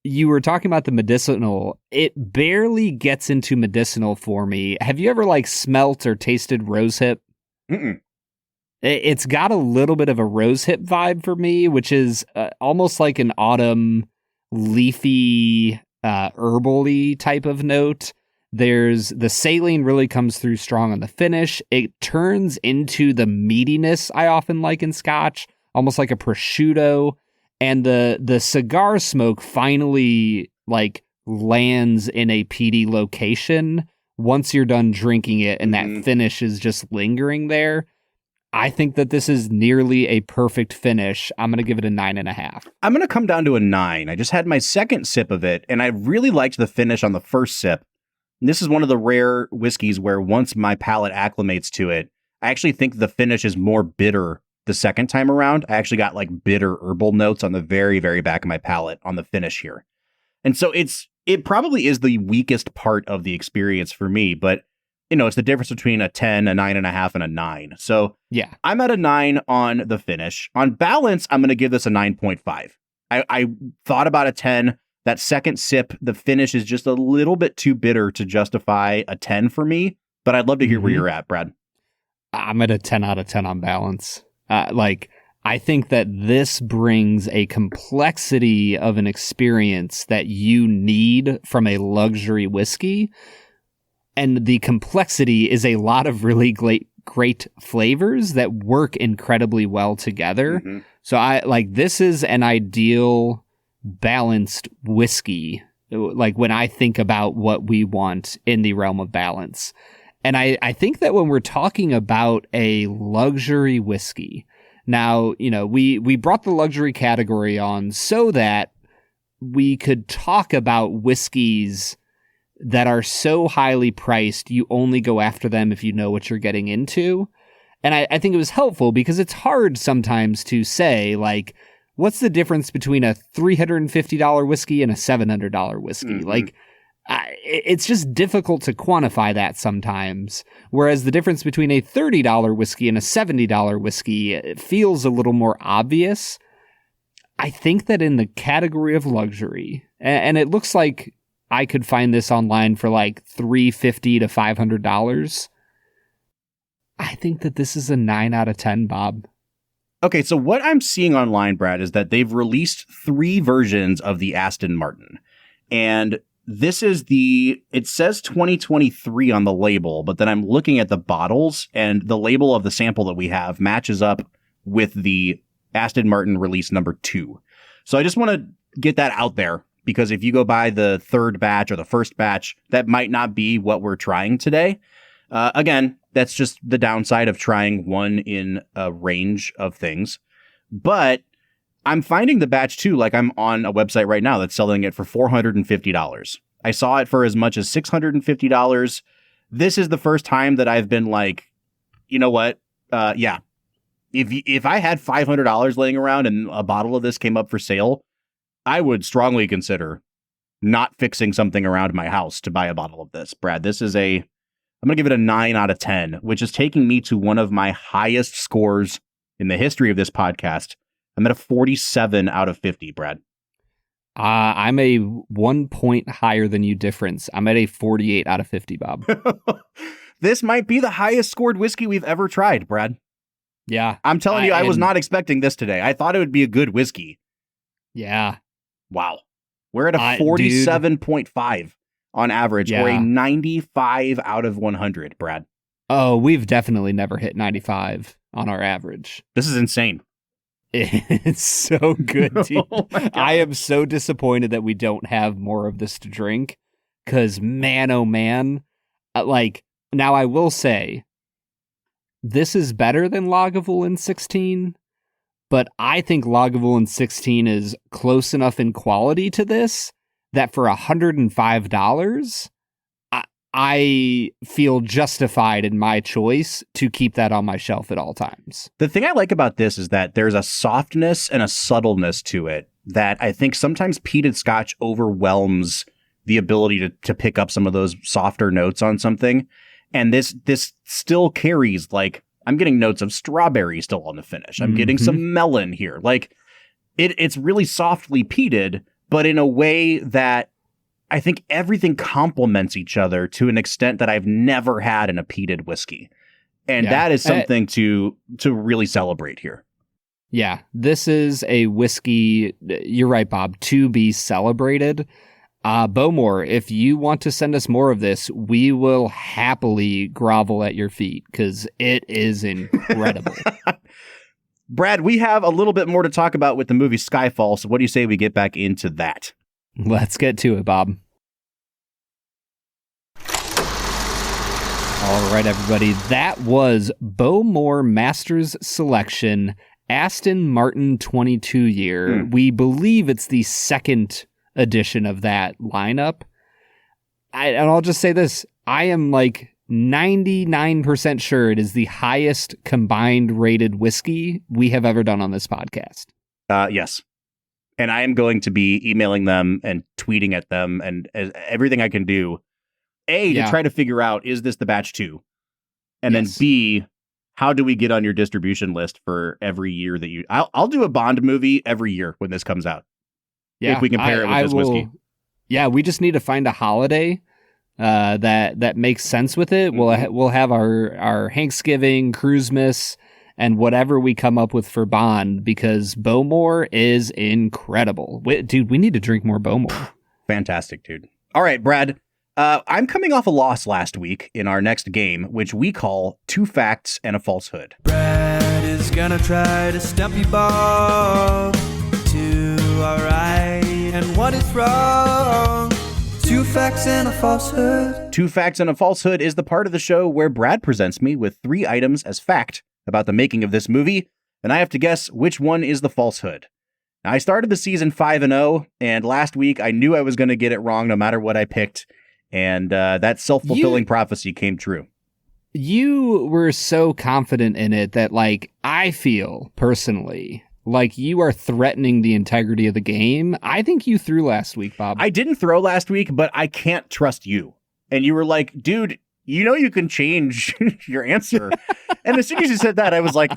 you were talking about the medicinal. It barely gets into medicinal for me. Have you ever smelt or tasted rosehip? Mm-mm. It's got a little bit of a rosehip vibe for me, which is almost like an autumn leafy, herbal-y type of note The saline really comes through strong on the finish. It turns into the meatiness I often like in Scotch, almost like a prosciutto. And the cigar smoke finally like lands in a peaty location once you're done drinking it, and that finish is just lingering there. I think that this is nearly a perfect finish. I'm going to give it a 9.5. I'm going to come down to a 9. I just had my second sip of it, and I really liked the finish on the first sip. And this is one of the rare whiskeys where once my palate acclimates to it, I actually think the finish is more bitter the second time around. I actually got like bitter herbal notes on the very, very back of my palate on the finish here. And so it probably is the weakest part of the experience for me, but it's the difference between a 10, a 9.5, and a 9. So yeah, I'm at a 9 on the finish. On balance, I'm going to give this a 9.5. I thought about a 10. That second sip, the finish is just a little bit too bitter to justify a 10 for me, but I'd love to hear where you're at, Brad. I'm at a 10 out of 10 on balance. I think that this brings a complexity of an experience that you need from a luxury whiskey. And the complexity is a lot of really great flavors that work incredibly well together. Mm-hmm. So this is an ideal balanced whiskey. Like when I think about what we want in the realm of balance. And I think that when we're talking about a luxury whiskey, now, we brought the luxury category on so that we could talk about whiskeys that are so highly priced, you only go after them if you know what you're getting into. And I think it was helpful because it's hard sometimes to say, like, what's the difference between a $350 whiskey and a $700 whiskey? Mm-hmm. It's just difficult to quantify that sometimes. Whereas the difference between a $30 whiskey and a $70 whiskey, it feels a little more obvious. I think that in the category of luxury, and it looks like I could find this online for like $350 to $500. I think that this is a 9 out of 10, Bob. Okay, so what I'm seeing online, Brad, is that they've released 3 versions of the Aston Martin. And this is it says 2023 on the label, but then I'm looking at the bottles and the label of the sample that we have matches up with the Aston Martin release number 2. So I just want to get that out there because if you go by the third batch or the first batch, that might not be what we're trying today. Again, that's just the downside of trying one in a range of things. But I'm finding the batch 2, like I'm on a website right now that's selling it for $450. I saw it for as much as $650. This is the first time that I've been like, you know what? Yeah. If I had $500 laying around and a bottle of this came up for sale, I would strongly consider not fixing something around my house to buy a bottle of this. Brad, I'm going to give it a 9 out of 10, which is taking me to one of my highest scores in the history of this podcast. I'm at a 47 out of 50, Brad. I'm a 1 point higher than you difference. I'm at a 48 out of 50, Bob. This might be the highest scored whiskey we've ever tried, Brad. Yeah. I'm telling you, I was not expecting this today. I thought it would be a good whiskey. Yeah. Wow. We're at a 47.5 on average, or a 95 out of 100, Brad. Oh, we've definitely never hit 95 on our average. This is insane. It's so good, dude. Oh I am so disappointed that we don't have more of this to drink. Because, man, oh, man. Now I will say, this is better than Lagavulin 16. But I think Lagavulin 16 is close enough in quality to this that for $105, I feel justified in my choice to keep that on my shelf at all times. The thing I like about this is that there's a softness and a subtleness to it that I think sometimes peated Scotch overwhelms the ability to pick up some of those softer notes on something. And this still carries, like, I'm getting notes of strawberry still on the finish. I'm getting some melon here. Like, it's really softly peated, but in a way that I think everything complements each other to an extent that I've never had in a peated whiskey. And that is something to really celebrate here. Yeah, this is a whiskey, you're right, Bob, to be celebrated. Bowmore, if you want to send us more of this, we will happily grovel at your feet because it is incredible. Brad, we have a little bit more to talk about with the movie Skyfall, so what do you say we get back into that? Let's get to it, Bob. All right, everybody. That was Bowmore Masters Selection, Aston Martin 22 year. We believe it's the second edition of that lineup. And I'll just say this. I am like 99% sure it is the highest combined rated whiskey we have ever done on this podcast. Yes. And I am going to be emailing them and tweeting at them and everything I can do. A, to try to figure out, is this the batch 2? And then B, how do we get on your distribution list for every year that you... I'll do a Bond movie every year when this comes out. Yeah, if we compare it with this whiskey. Yeah, we just need to find a holiday that makes sense with it. We'll have our Thanksgiving, Christmas, and whatever we come up with for Bond, because Bowmore is incredible. Dude, we need to drink more Bowmore. Fantastic, dude. All right, Brad. I'm coming off a loss last week in our next game, which we call 2 Facts and a Falsehood. Brad is gonna try to stump you, Bob, to all right and what is wrong. 2 Facts and a Falsehood. 2 Facts and a Falsehood is the part of the show where Brad presents me with 3 items as fact about the making of this movie, and I have to guess which one is the falsehood. Now, I started the season 5-0, and last week I knew I was going to get it wrong no matter what I picked. And that self-fulfilling prophecy came true. You were so confident in it that, like, I feel personally like you are threatening the integrity of the game. I think you threw last week, Bob. I didn't throw last week, but I can't trust you. And you were like, dude, you know you can change your answer. And as soon as you said that, I was like,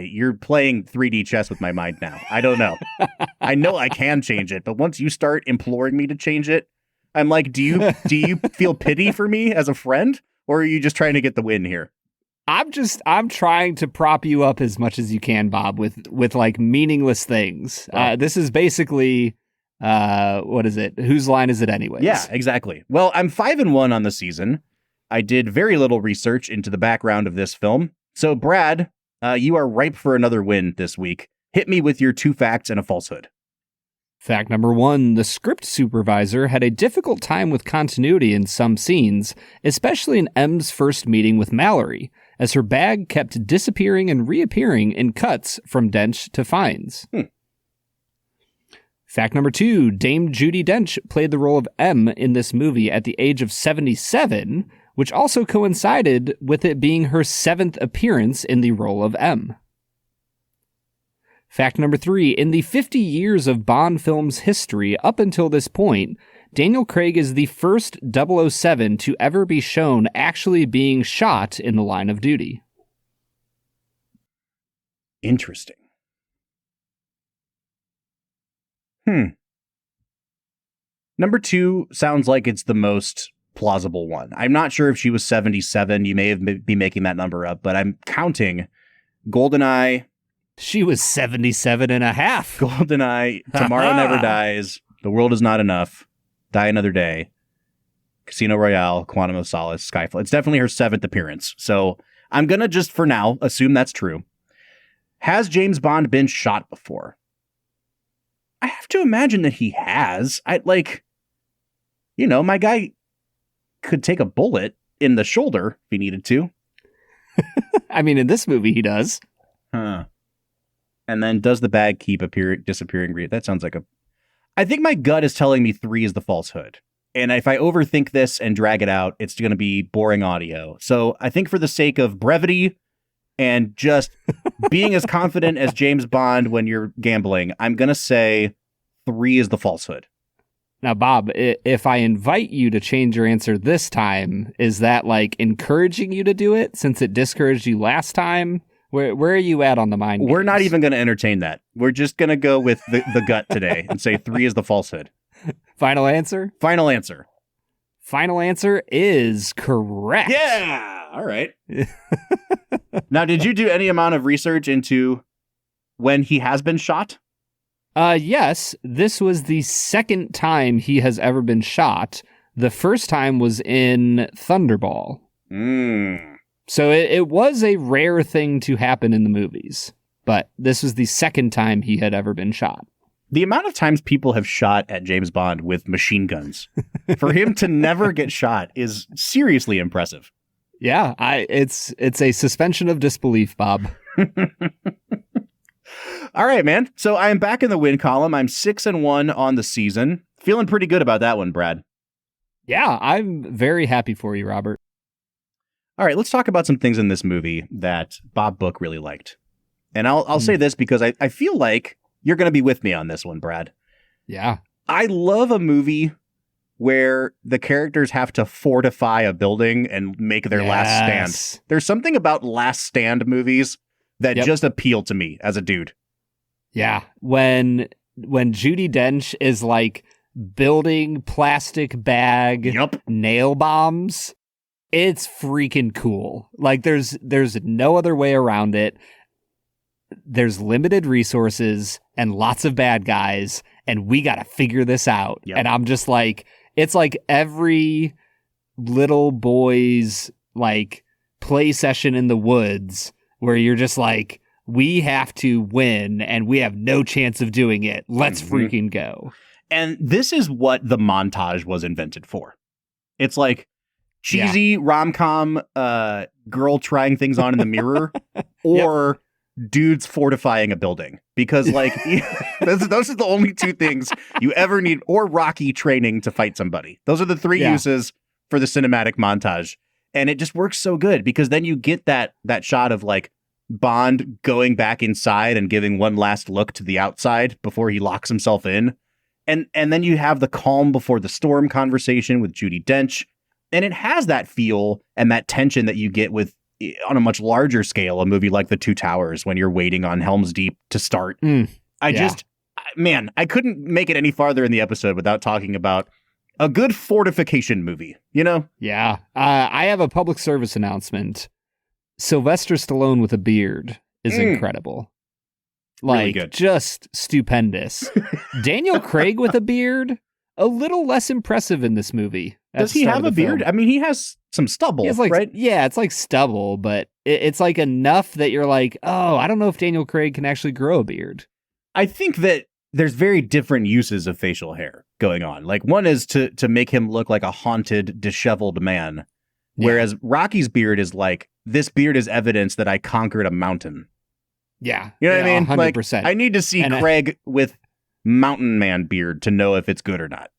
you're playing 3D chess with my mind now. I don't know. I know I can change it, but once you start imploring me to change it, I'm like, do you feel pity for me as a friend, or are you just trying to get the win here? I'm trying to prop you up as much as you can, Bob, with like meaningless things. This is basically, what is it? Whose line is it anyways? Yeah, exactly. Well, I'm 5-1 on the season. I did very little research into the background of this film. So Brad, you are ripe for another win this week. Hit me with your 2 facts and a falsehood. Fact number 1, the script supervisor had a difficult time with continuity in some scenes, especially in M's first meeting with Mallory, as her bag kept disappearing and reappearing in cuts from Dench to Fiennes. Fact number 2, Dame Judi Dench played the role of M in this movie at the age of 77, which also coincided with it being her 7th appearance in the role of M. Fact number 3, in the 50 years of Bond films history up until this point, Daniel Craig is the first 007 to ever be shown actually being shot in the line of duty. Interesting. Number 2 sounds like it's the most plausible one. I'm not sure if she was 77. You may be making that number up, but I'm counting GoldenEye. She was 77 and a half. GoldenEye, Tomorrow Never Dies, The World Is Not Enough, Die Another Day, Casino Royale, Quantum of Solace, Skyfall. It's definitely her 7th appearance. So I'm going to just, for now, assume that's true. Has James Bond been shot before? I have to imagine that he has. My guy could take a bullet in the shoulder if he needed to. I mean, in this movie, he does. Huh. And then does the bag keep disappearing? That sounds like I think my gut is telling me 3 is the falsehood. And if I overthink this and drag it out, it's going to be boring audio. So I think for the sake of brevity and just being as confident as James Bond when you're gambling, I'm going to say 3 is the falsehood. Now, Bob, if I invite you to change your answer this time, is that like encouraging you to do it since it discouraged you last time? Where are you at on the mind games? We're not even going to entertain that. We're just going to go with the gut today and say 3 is the falsehood. Final answer? Final answer. Final answer is correct. Yeah. All right. Now, did you do any amount of research into when he has been shot? Yes, this was the second time he has ever been shot. The first time was in Thunderball. So it was a rare thing to happen in the movies, but this was the second time he had ever been shot. The amount of times people have shot at James Bond with machine guns, for him to never get shot is seriously impressive. Yeah, it's a suspension of disbelief, Bob. All right, man. So I am back in the win column. I'm 6-1 on the season. Feeling pretty good about that one, Brad. Yeah, I'm very happy for you, Robert. All right, let's talk about some things in this movie that Bob Book really liked. And I'll say this because I feel like you're going to be with me on this one, Brad. Yeah. I love a movie where the characters have to fortify a building and make their last stand. There's something about last stand movies that just appeal to me as a dude. Yeah. When Judi Dench is like building plastic bag nail bombs, it's freaking cool. Like there's no other way around it. There's limited resources and lots of bad guys, and we got to figure this out. And I'm just like, it's like every little boy's like play session in the woods where you're just like, we have to win and we have no chance of doing it. Let's freaking go. And this is what the montage was invented for. It's like cheesy rom-com girl trying things on in the mirror or dudes fortifying a building, because like those are the only two things you ever need, or Rocky training to fight somebody. Those are the three uses for the cinematic montage. And it just works so good because then you get that shot of like Bond going back inside and giving one last look to the outside before he locks himself in. And then you have the calm before the storm conversation with Judi Dench. And it has that feel and that tension that you get with, on a much larger scale, a movie like The Two Towers when you're waiting on Helm's Deep to start. I couldn't make it any farther in the episode without talking about a good fortification movie, you know? Yeah. I have a public service announcement. Sylvester Stallone with a beard is incredible. Like, really good. Just stupendous. Daniel Craig with a beard, a little less impressive in this movie. Does he have a beard? I mean, he has some stubble, right? Yeah, it's like stubble, but it's like enough that you're like, oh, I don't know if Daniel Craig can actually grow a beard. I think that there's very different uses of facial hair going on. Like one is to make him look like a haunted, disheveled man. Whereas Rocky's beard is like, this beard is evidence that I conquered a mountain. Yeah. You know what I mean? 100%. Like, I need to see Craig with mountain man beard to know if it's good or not.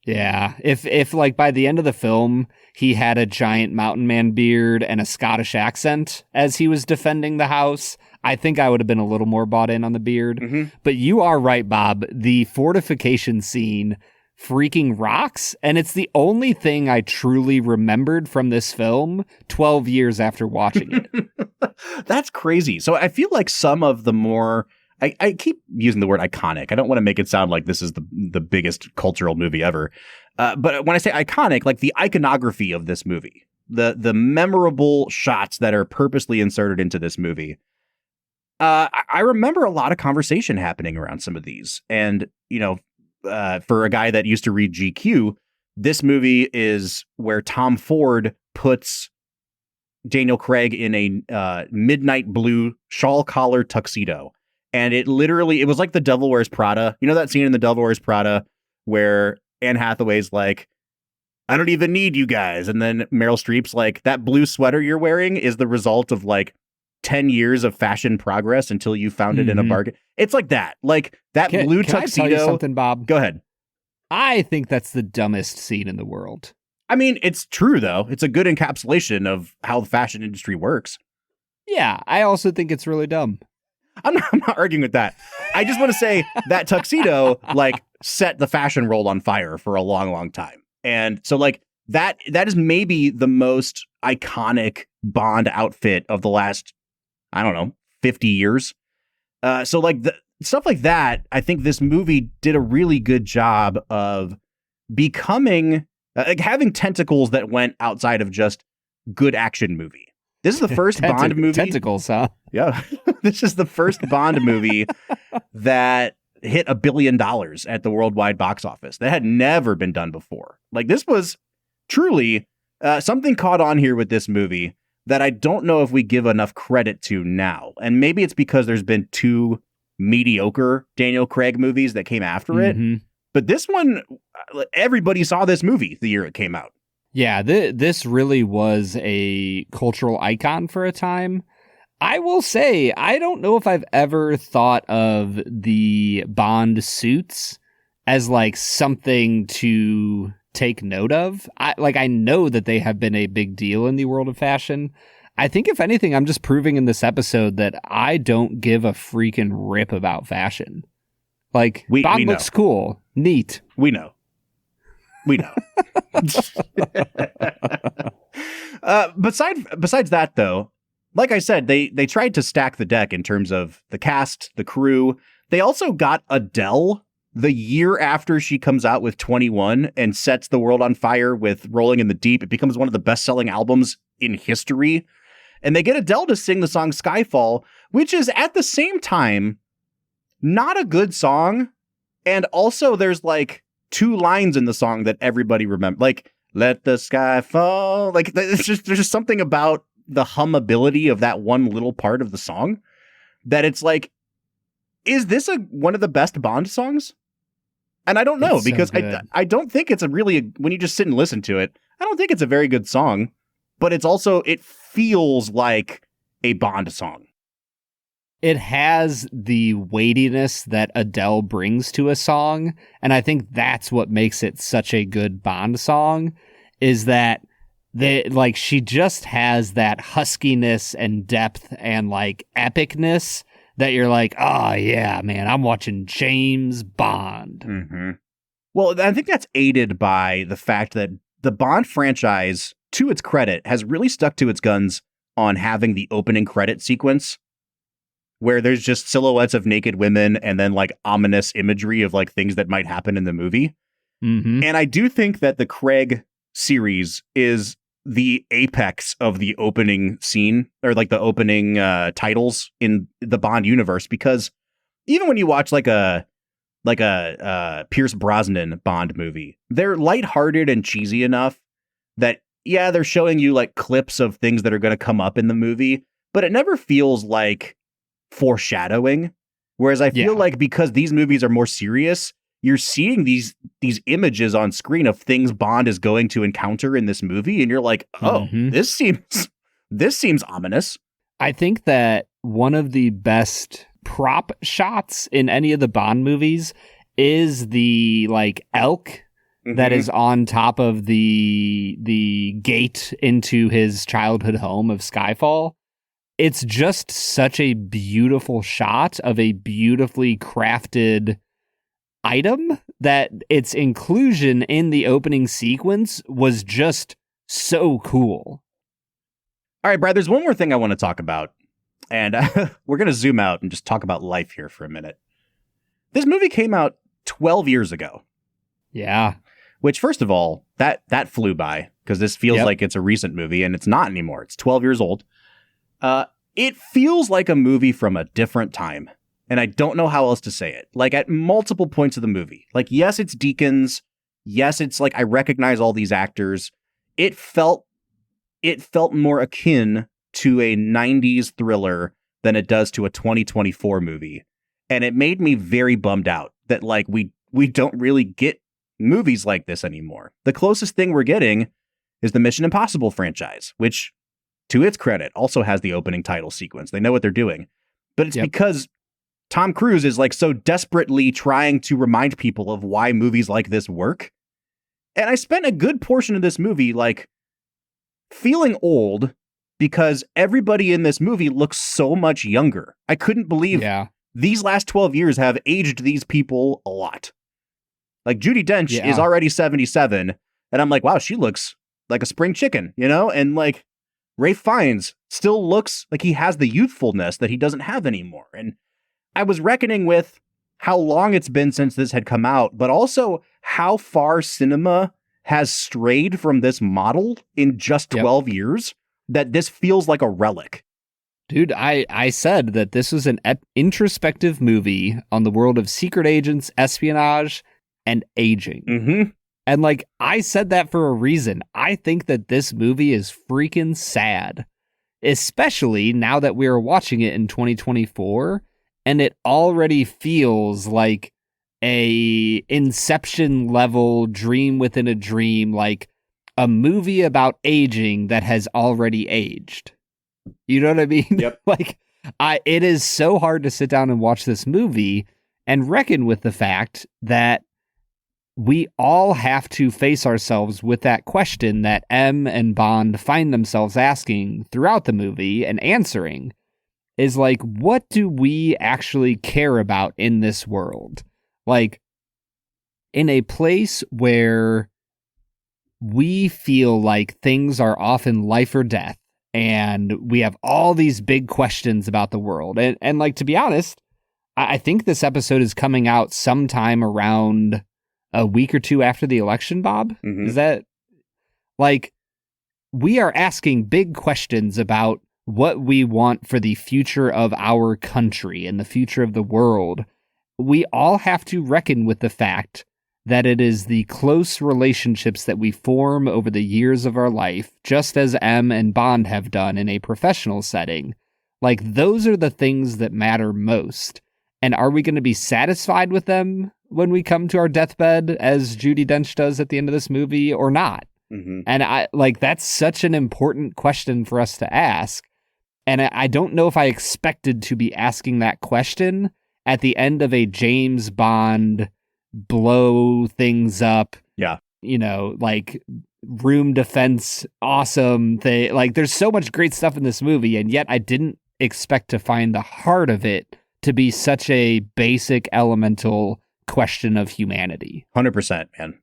Yeah. If like by the end of the film, he had a giant mountain man beard and a Scottish accent as he was defending the house, I think I would have been a little more bought in on the beard. But you are right, Bob. The fortification scene freaking rocks. And it's the only thing I truly remembered from this film 12 years after watching it. That's crazy. So I feel like some of the more, I keep using the word iconic. I don't want to make it sound like this is the biggest cultural movie ever. But when I say iconic, like the iconography of this movie, the memorable shots that are purposely inserted into this movie. I remember a lot of conversation happening around some of these. And, you know, for a guy that used to read GQ, this movie is where Tom Ford puts Daniel Craig in a midnight blue shawl collar tuxedo. And it was like The Devil Wears Prada. You know that scene in The Devil Wears Prada where Anne Hathaway's like, I don't even need you guys. And then Meryl Streep's like, that blue sweater you're wearing is the result of like 10 years of fashion progress until you found it in a bargain. It's like that. Like that blue tuxedo. Can I tell you something, Bob? Go ahead. I think that's the dumbest scene in the world. I mean, it's true, though. It's a good encapsulation of how the fashion industry works. Yeah, I also think it's really dumb. I'm not arguing with that. I just want to say that tuxedo, like, set the fashion world on fire for a long, long time. And so, like, that is maybe the most iconic Bond outfit of the last, I don't know, 50 years. So, like, the stuff like that, I think this movie did a really good job of becoming, like, having tentacles that went outside of just good action movie. This is the first Bond movie. Tentacles, huh? Yeah. This is the first Bond movie that hit $1 billion at the worldwide box office. That had never been done before. Like, this was truly something caught on here with this movie that I don't know if we give enough credit to now. And maybe it's because there's been 2 mediocre Daniel Craig movies that came after it. But this one, everybody saw this movie the year it came out. Yeah, this really was a cultural icon for a time. I will say, I don't know if I've ever thought of the Bond suits as like something to take note of. I know that they have been a big deal in the world of fashion. I think if anything, I'm just proving in this episode that I don't give a freaking rip about fashion. Like, Bond looks cool, neat. We know. Besides that, though, like I said, they tried to stack the deck in terms of the cast, the crew. They also got Adele the year after she comes out with 21 and sets the world on fire with Rolling in the Deep. It becomes one of the best-selling albums in history. And they get Adele to sing the song Skyfall, which is at the same time not a good song. And also there's like 2 lines in the song that everybody remembers. Like, let the sky fall. Like, there's just something about the hummability of that one little part of the song that it's like, is this one of the best Bond songs? And I don't know, it's because I don't think it's when you just sit and listen to it, I don't think it's a very good song, but it feels like a Bond song. It has the weightiness that Adele brings to a song, and I think that's what makes it such a good Bond song, is that she just has that huskiness and depth and like epicness that you're like, oh yeah, man, I'm watching James Bond. Mm-hmm. Well, I think that's aided by the fact that the Bond franchise, to its credit, has really stuck to its guns on having the opening credit sequence where there's just silhouettes of naked women and then like ominous imagery of like things that might happen in the movie. Mm-hmm. And I do think that the Craig series is the apex of the opening scene, or like the opening titles in the Bond universe, because even when you watch like a Pierce Brosnan Bond movie, they're lighthearted and cheesy enough that, yeah, they're showing you like clips of things that are going to come up in the movie, but it never feels like foreshadowing. Whereas I feel like because these movies are more serious, you're seeing these images on screen of things Bond is going to encounter in this movie, and you're like, oh, this seems ominous. I think that one of the best prop shots in any of the Bond movies is the like elk that is on top of the gate into his childhood home of Skyfall. It's just such a beautiful shot of a beautifully crafted item that its inclusion in the opening sequence was just so cool. All right, Brad, there's one more thing I want to talk about, and we're going to zoom out and just talk about life here for a minute. This movie came out 12 years ago. Yeah. Which, first of all, that flew by, because this feels like it's a recent movie, and it's not anymore. It's 12 years old. It feels like a movie from a different time. And I don't know how else to say it. Like, at multiple points of the movie. Like, yes, it's Deakins. Yes, it's like I recognize all these actors. It felt more akin to a 90s thriller than it does to a 2024 movie. And it made me very bummed out that like we don't really get movies like this anymore. The closest thing we're getting is the Mission Impossible franchise, which, to its credit, also has the opening title sequence. They know what they're doing. But it's because Tom Cruise is like so desperately trying to remind people of why movies like this work. And I spent a good portion of this movie like feeling old because everybody in this movie looks so much younger. I couldn't believe these last 12 years have aged these people a lot. Like Judi Dench is already 77, and I'm like, wow, she looks like a spring chicken, you know? And like Ralph Fiennes still looks like he has the youthfulness that he doesn't have anymore. And I was reckoning with how long it's been since this had come out, but also how far cinema has strayed from this model in just 12 years, that this feels like a relic. Dude, I said that this was an introspective movie on the world of secret agents, espionage, and aging. Mm-hmm. And like, I said that for a reason. I think that this movie is freaking sad, especially now that we're watching it in 2024, and it already feels like a Inception level dream within a dream, like a movie about aging that has already aged. You know what I mean? Yep. Like, it is so hard to sit down and watch this movie and reckon with the fact that we all have to face ourselves with that question that M and Bond find themselves asking throughout the movie and answering is like, what do we actually care about in this world? Like, in a place where we feel like things are often life or death, and we have all these big questions about the world. And like, to be honest, I think this episode is coming out sometime around a week or two after the election, Bob. Mm-hmm. Is that like, we are asking big questions about what we want for the future of our country and the future of the world. We all have to reckon with the fact that it is the close relationships that we form over the years of our life, just as M and Bond have done in a professional setting. Like, those are the things that matter most. And are we going to be satisfied with them when we come to our deathbed, as Judi Dench does at the end of this movie, or not? Mm-hmm. And that's such an important question for us to ask. And I don't know if I expected to be asking that question at the end of a James Bond blow things up. Yeah. You know, like room defense, awesome thing. Like, there's so much great stuff in this movie, and yet I didn't expect to find the heart of it to be such a basic, elemental question of humanity. 100%, man.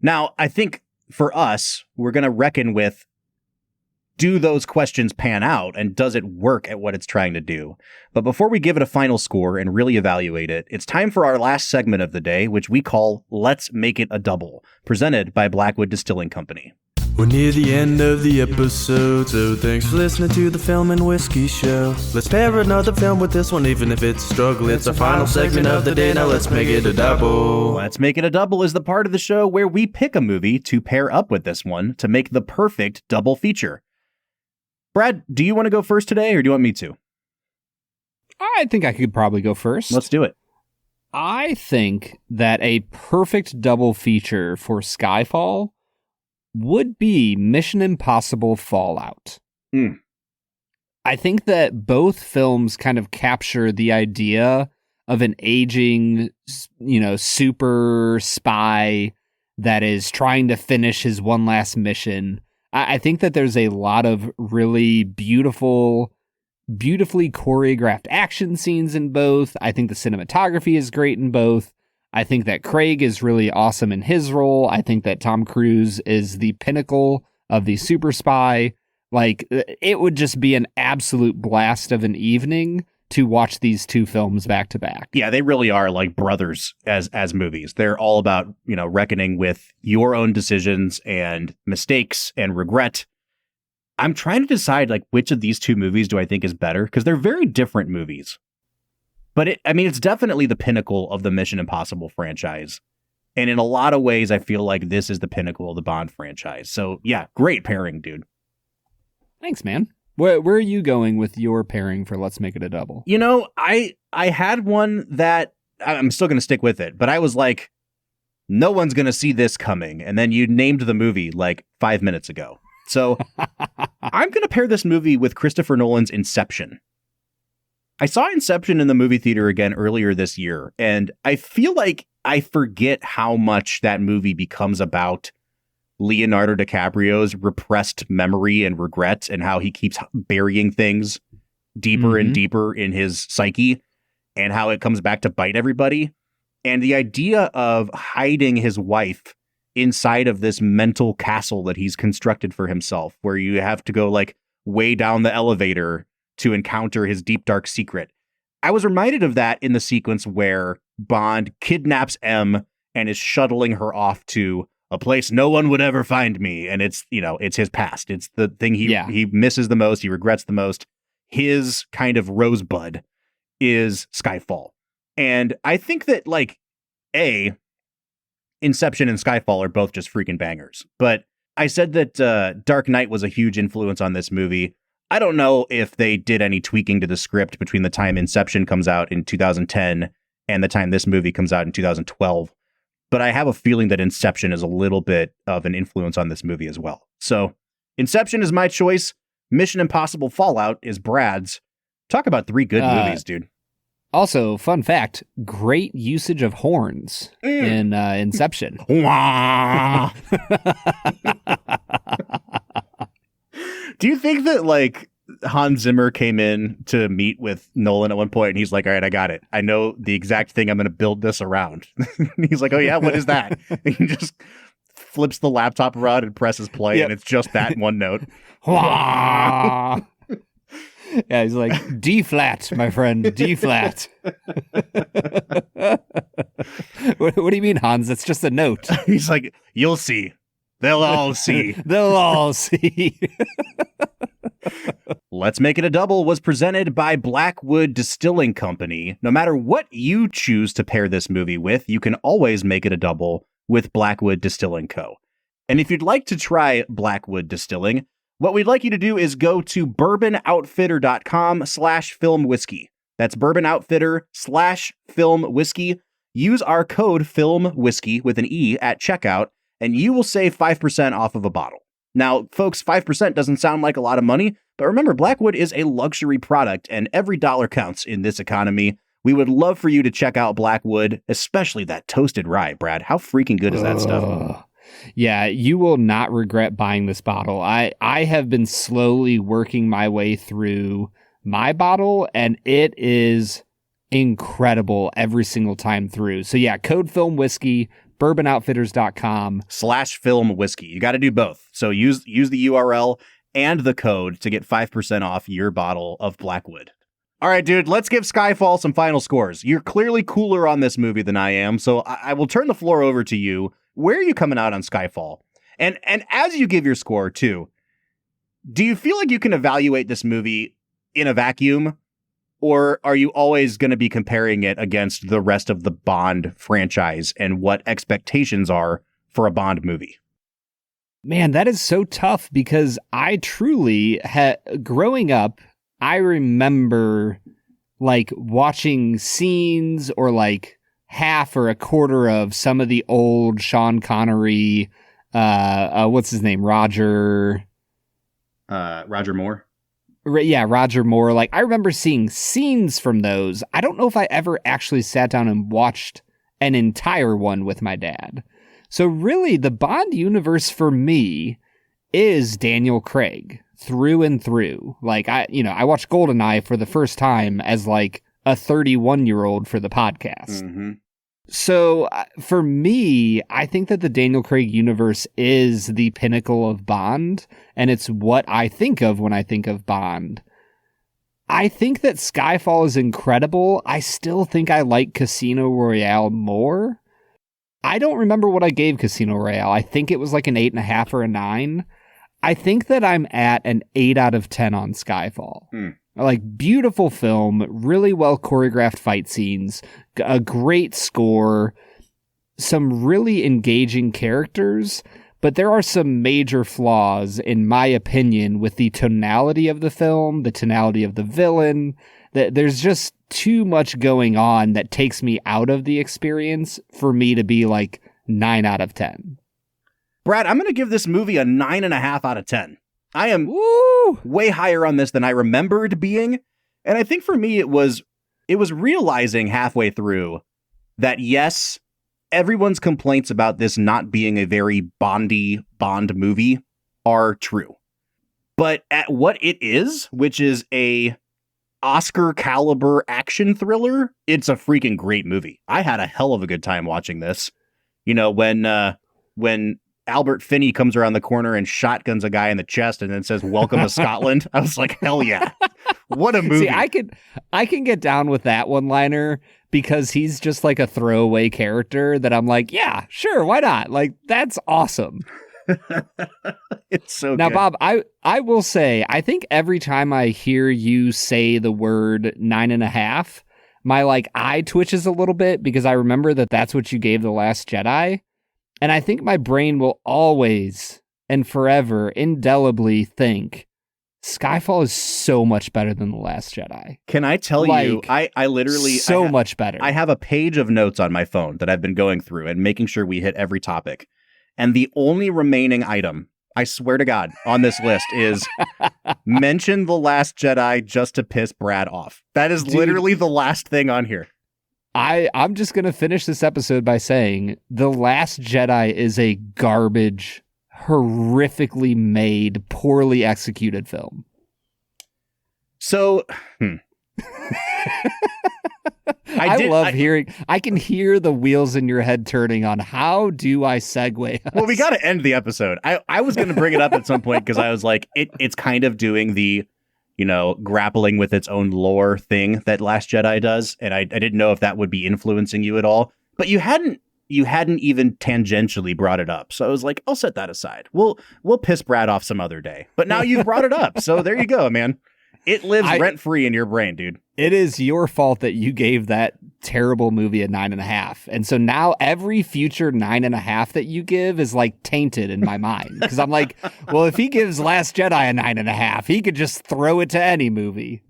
Now, I think for us, we're going to reckon with, do those questions pan out, and does it work at what it's trying to do? But before we give it a final score and really evaluate it, it's time for our last segment of the day, which we call Let's Make It a Double, presented by Blackwood Distilling Company. We're near the end of the episode, so thanks for listening to the Film and Whiskey Show. Let's pair another film with this one, even if it's a struggle. It's our final segment of the day, now let's make it a double. Let's Make It a Double is the part of the show where we pick a movie to pair up with this one to make the perfect double feature. Brad, do you want to go first today, or do you want me to? I think I could probably go first. Let's do it. I think that a perfect double feature for Skyfall would be Mission Impossible Fallout. Mm. I think that both films kind of capture the idea of an aging, super spy that is trying to finish his one last mission. I think that there's a lot of really beautifully choreographed action scenes in both. I think the cinematography is great in both. I think that Craig is really awesome in his role. I think that Tom Cruise is the pinnacle of the super spy. Like, it would just be an absolute blast of an evening to watch these two films back to back. Yeah, they really are like brothers as movies. They're all about, reckoning with your own decisions and mistakes and regret. I'm trying to decide, like, which of these two movies do I think is better, because they're very different movies. But it's definitely the pinnacle of the Mission Impossible franchise. And in a lot of ways, I feel like this is the pinnacle of the Bond franchise. So yeah, great pairing, dude. Thanks, man. Where are you going with your pairing for Let's Make It a Double? I had one that I'm still going to stick with it, but I was like, no one's going to see this coming. And then you named the movie like 5 minutes ago. So I'm going to pair this movie with Christopher Nolan's Inception. I saw Inception in the movie theater again earlier this year, and I feel like I forget how much that movie becomes about Leonardo DiCaprio's repressed memory and regret, and how he keeps burying things deeper and deeper in his psyche, and how it comes back to bite everybody. And the idea of hiding his wife inside of this mental castle that he's constructed for himself, where you have to go like way down the elevator to encounter his deep, dark secret. I was reminded of that in the sequence where Bond kidnaps M and is shuttling her off to a place no one would ever find me. And it's his past. It's the thing he misses the most. He regrets the most. his kind of rosebud is Skyfall. And I think that, like, Inception and Skyfall are both just freaking bangers. But I said that Dark Knight was a huge influence on this movie. I don't know if they did any tweaking to the script between the time Inception comes out in 2010 and the time this movie comes out in 2012. But I have a feeling that Inception is a little bit of an influence on this movie as well. So Inception is my choice. Mission Impossible Fallout is Brad's. Talk about 3 good movies, dude. Also, fun fact, great usage of horns in Inception. Do you think that, like, Hans Zimmer came in to meet with Nolan at one point and he's like, all right, I got it. I know the exact thing I'm going to build this around. He's like, oh yeah, what is that? And he just flips the laptop around and presses play, and it's just that one note. Yeah, he's like, D flat, my friend, D flat. What do you mean, Hans? It's just a note. He's like, you'll see. They'll all see. They'll all see. Let's Make It a Double was presented by Blackwood Distilling Company. No matter what you choose to pair this movie with, you can always make it a double with Blackwood Distilling Co. And if you'd like to try Blackwood Distilling, what we'd like you to do is go to bourbonoutfitter.com/filmwhiskey. That's bourbonoutfitter/filmwhiskey. Use our code FILMWHISKEY with an E at checkout, and you will save 5% off of a bottle. Now, folks, 5% doesn't sound like a lot of money, but remember, Blackwood is a luxury product, and every dollar counts in this economy. We would love for you to check out Blackwood, especially that toasted rye, Brad. How freaking good is that stuff? Yeah, you will not regret buying this bottle. I have been slowly working my way through my bottle, and it is incredible every single time through. So yeah, code FILMWHISKEY, bourbonoutfitters.com/filmwhiskey. You got to do both. So use the URL and the code to get 5% off your bottle of Blackwood. All right, dude, let's give Skyfall some final scores. You're clearly cooler on this movie than I am, so I will turn the floor over to you. Where are you coming out on Skyfall? And as you give your score, too, do you feel like you can evaluate this movie in a vacuum? Or are you always going to be comparing it against the rest of the Bond franchise and what expectations are for a Bond movie? Man, that is so tough because I truly, growing up, I remember like watching scenes or like half or a quarter of some of the old Sean Connery, what's his name? Roger Moore. Yeah, Roger Moore. Like, I remember seeing scenes from those. I don't know if I ever actually sat down and watched an entire one with my dad. So really, the Bond universe for me is Daniel Craig through and through. Like, I watched GoldenEye for the first time as like a 31-year-old for the podcast. Mm-hmm. So for me, I think that the Daniel Craig universe is the pinnacle of Bond, and it's what I think of when I think of Bond. I think that Skyfall is incredible. I still think I like Casino Royale more. I don't remember what I gave Casino Royale. I think it was like an 8.5 or a 9. I think that I'm at an 8 out of 10 on Skyfall. Like, beautiful film, really well choreographed fight scenes, a great score, some really engaging characters, but there are some major flaws, in my opinion, with the tonality of the film, the tonality of the villain. There's just too much going on that takes me out of the experience for me to be like 9 out of 10. Brad, I'm going to give this movie a 9.5 out of 10. I am way higher on this than I remembered being. And I think for me, it was realizing halfway through that, yes, everyone's complaints about this not being a very Bondy Bond movie are true. But at what it is, which is a Oscar caliber action thriller, it's a freaking great movie. I had a hell of a good time watching this. You know, when Albert Finney comes around the corner and shotguns a guy in the chest and then says, "Welcome to Scotland." I was like, hell yeah. What a movie. See, I can get down with that one-liner because he's just like a throwaway character that I'm like, yeah, sure, why not? Like, that's awesome. It's so now, good. Bob, I will say, I think every time I hear you say the word 9.5, my eye twitches a little bit because I remember that that's what you gave The Last Jedi. And I think my brain will always and forever indelibly think Skyfall is so much better than The Last Jedi. Can I tell you, I literally... much better. I have a page of notes on my phone that I've been going through and making sure we hit every topic. And the only remaining item, I swear to God, on this list is mention The Last Jedi just to piss Brad off. That is literally the last thing on here. I'm just going to finish this episode by saying The Last Jedi is a garbage, horrifically made, poorly executed film. So, I can hear the wheels in your head turning on how do I segue us? Well, we got to end the episode. I was going to bring it up at some point because I was like, it's kind of doing the, grappling with its own lore thing that Last Jedi does. And I didn't know if that would be influencing you at all, but you hadn't even tangentially brought it up. So I was like, I'll set that aside. We'll piss Brad off some other day, but now you've brought it up. So there you go, man. It lives rent-free in your brain, dude. It is your fault that you gave that terrible movie a 9.5. And so now every future 9.5 that you give is tainted in my mind. Because I'm like, well, if he gives Last Jedi a 9.5, he could just throw it to any movie.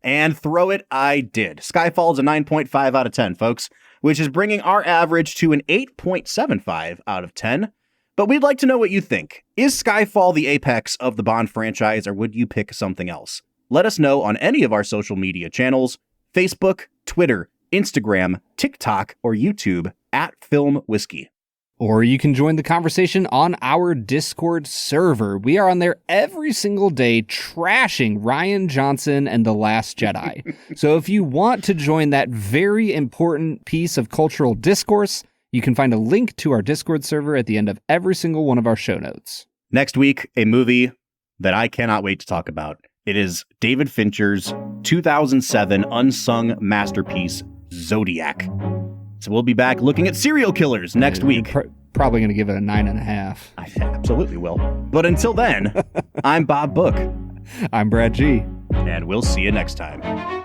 And throw it I did. Skyfall's a 9.5 out of 10, folks, which is bringing our average to an 8.75 out of 10. But we'd like to know what you think. Is Skyfall the apex of the Bond franchise, or would you pick something else? Let us know on any of our social media channels, Facebook, Twitter, Instagram, TikTok, or YouTube @Film Whiskey. Or you can join the conversation on our Discord server. We are on there every single day trashing Rian Johnson and The Last Jedi. So if you want to join that very important piece of cultural discourse, you can find a link to our Discord server at the end of every single one of our show notes. Next week, a movie that I cannot wait to talk about. It is David Fincher's 2007 unsung masterpiece, Zodiac. So we'll be back looking at serial killers next week. Probably going to give it a 9.5. I absolutely will. But until then, I'm Bob Book. I'm Brad G. And we'll see you next time.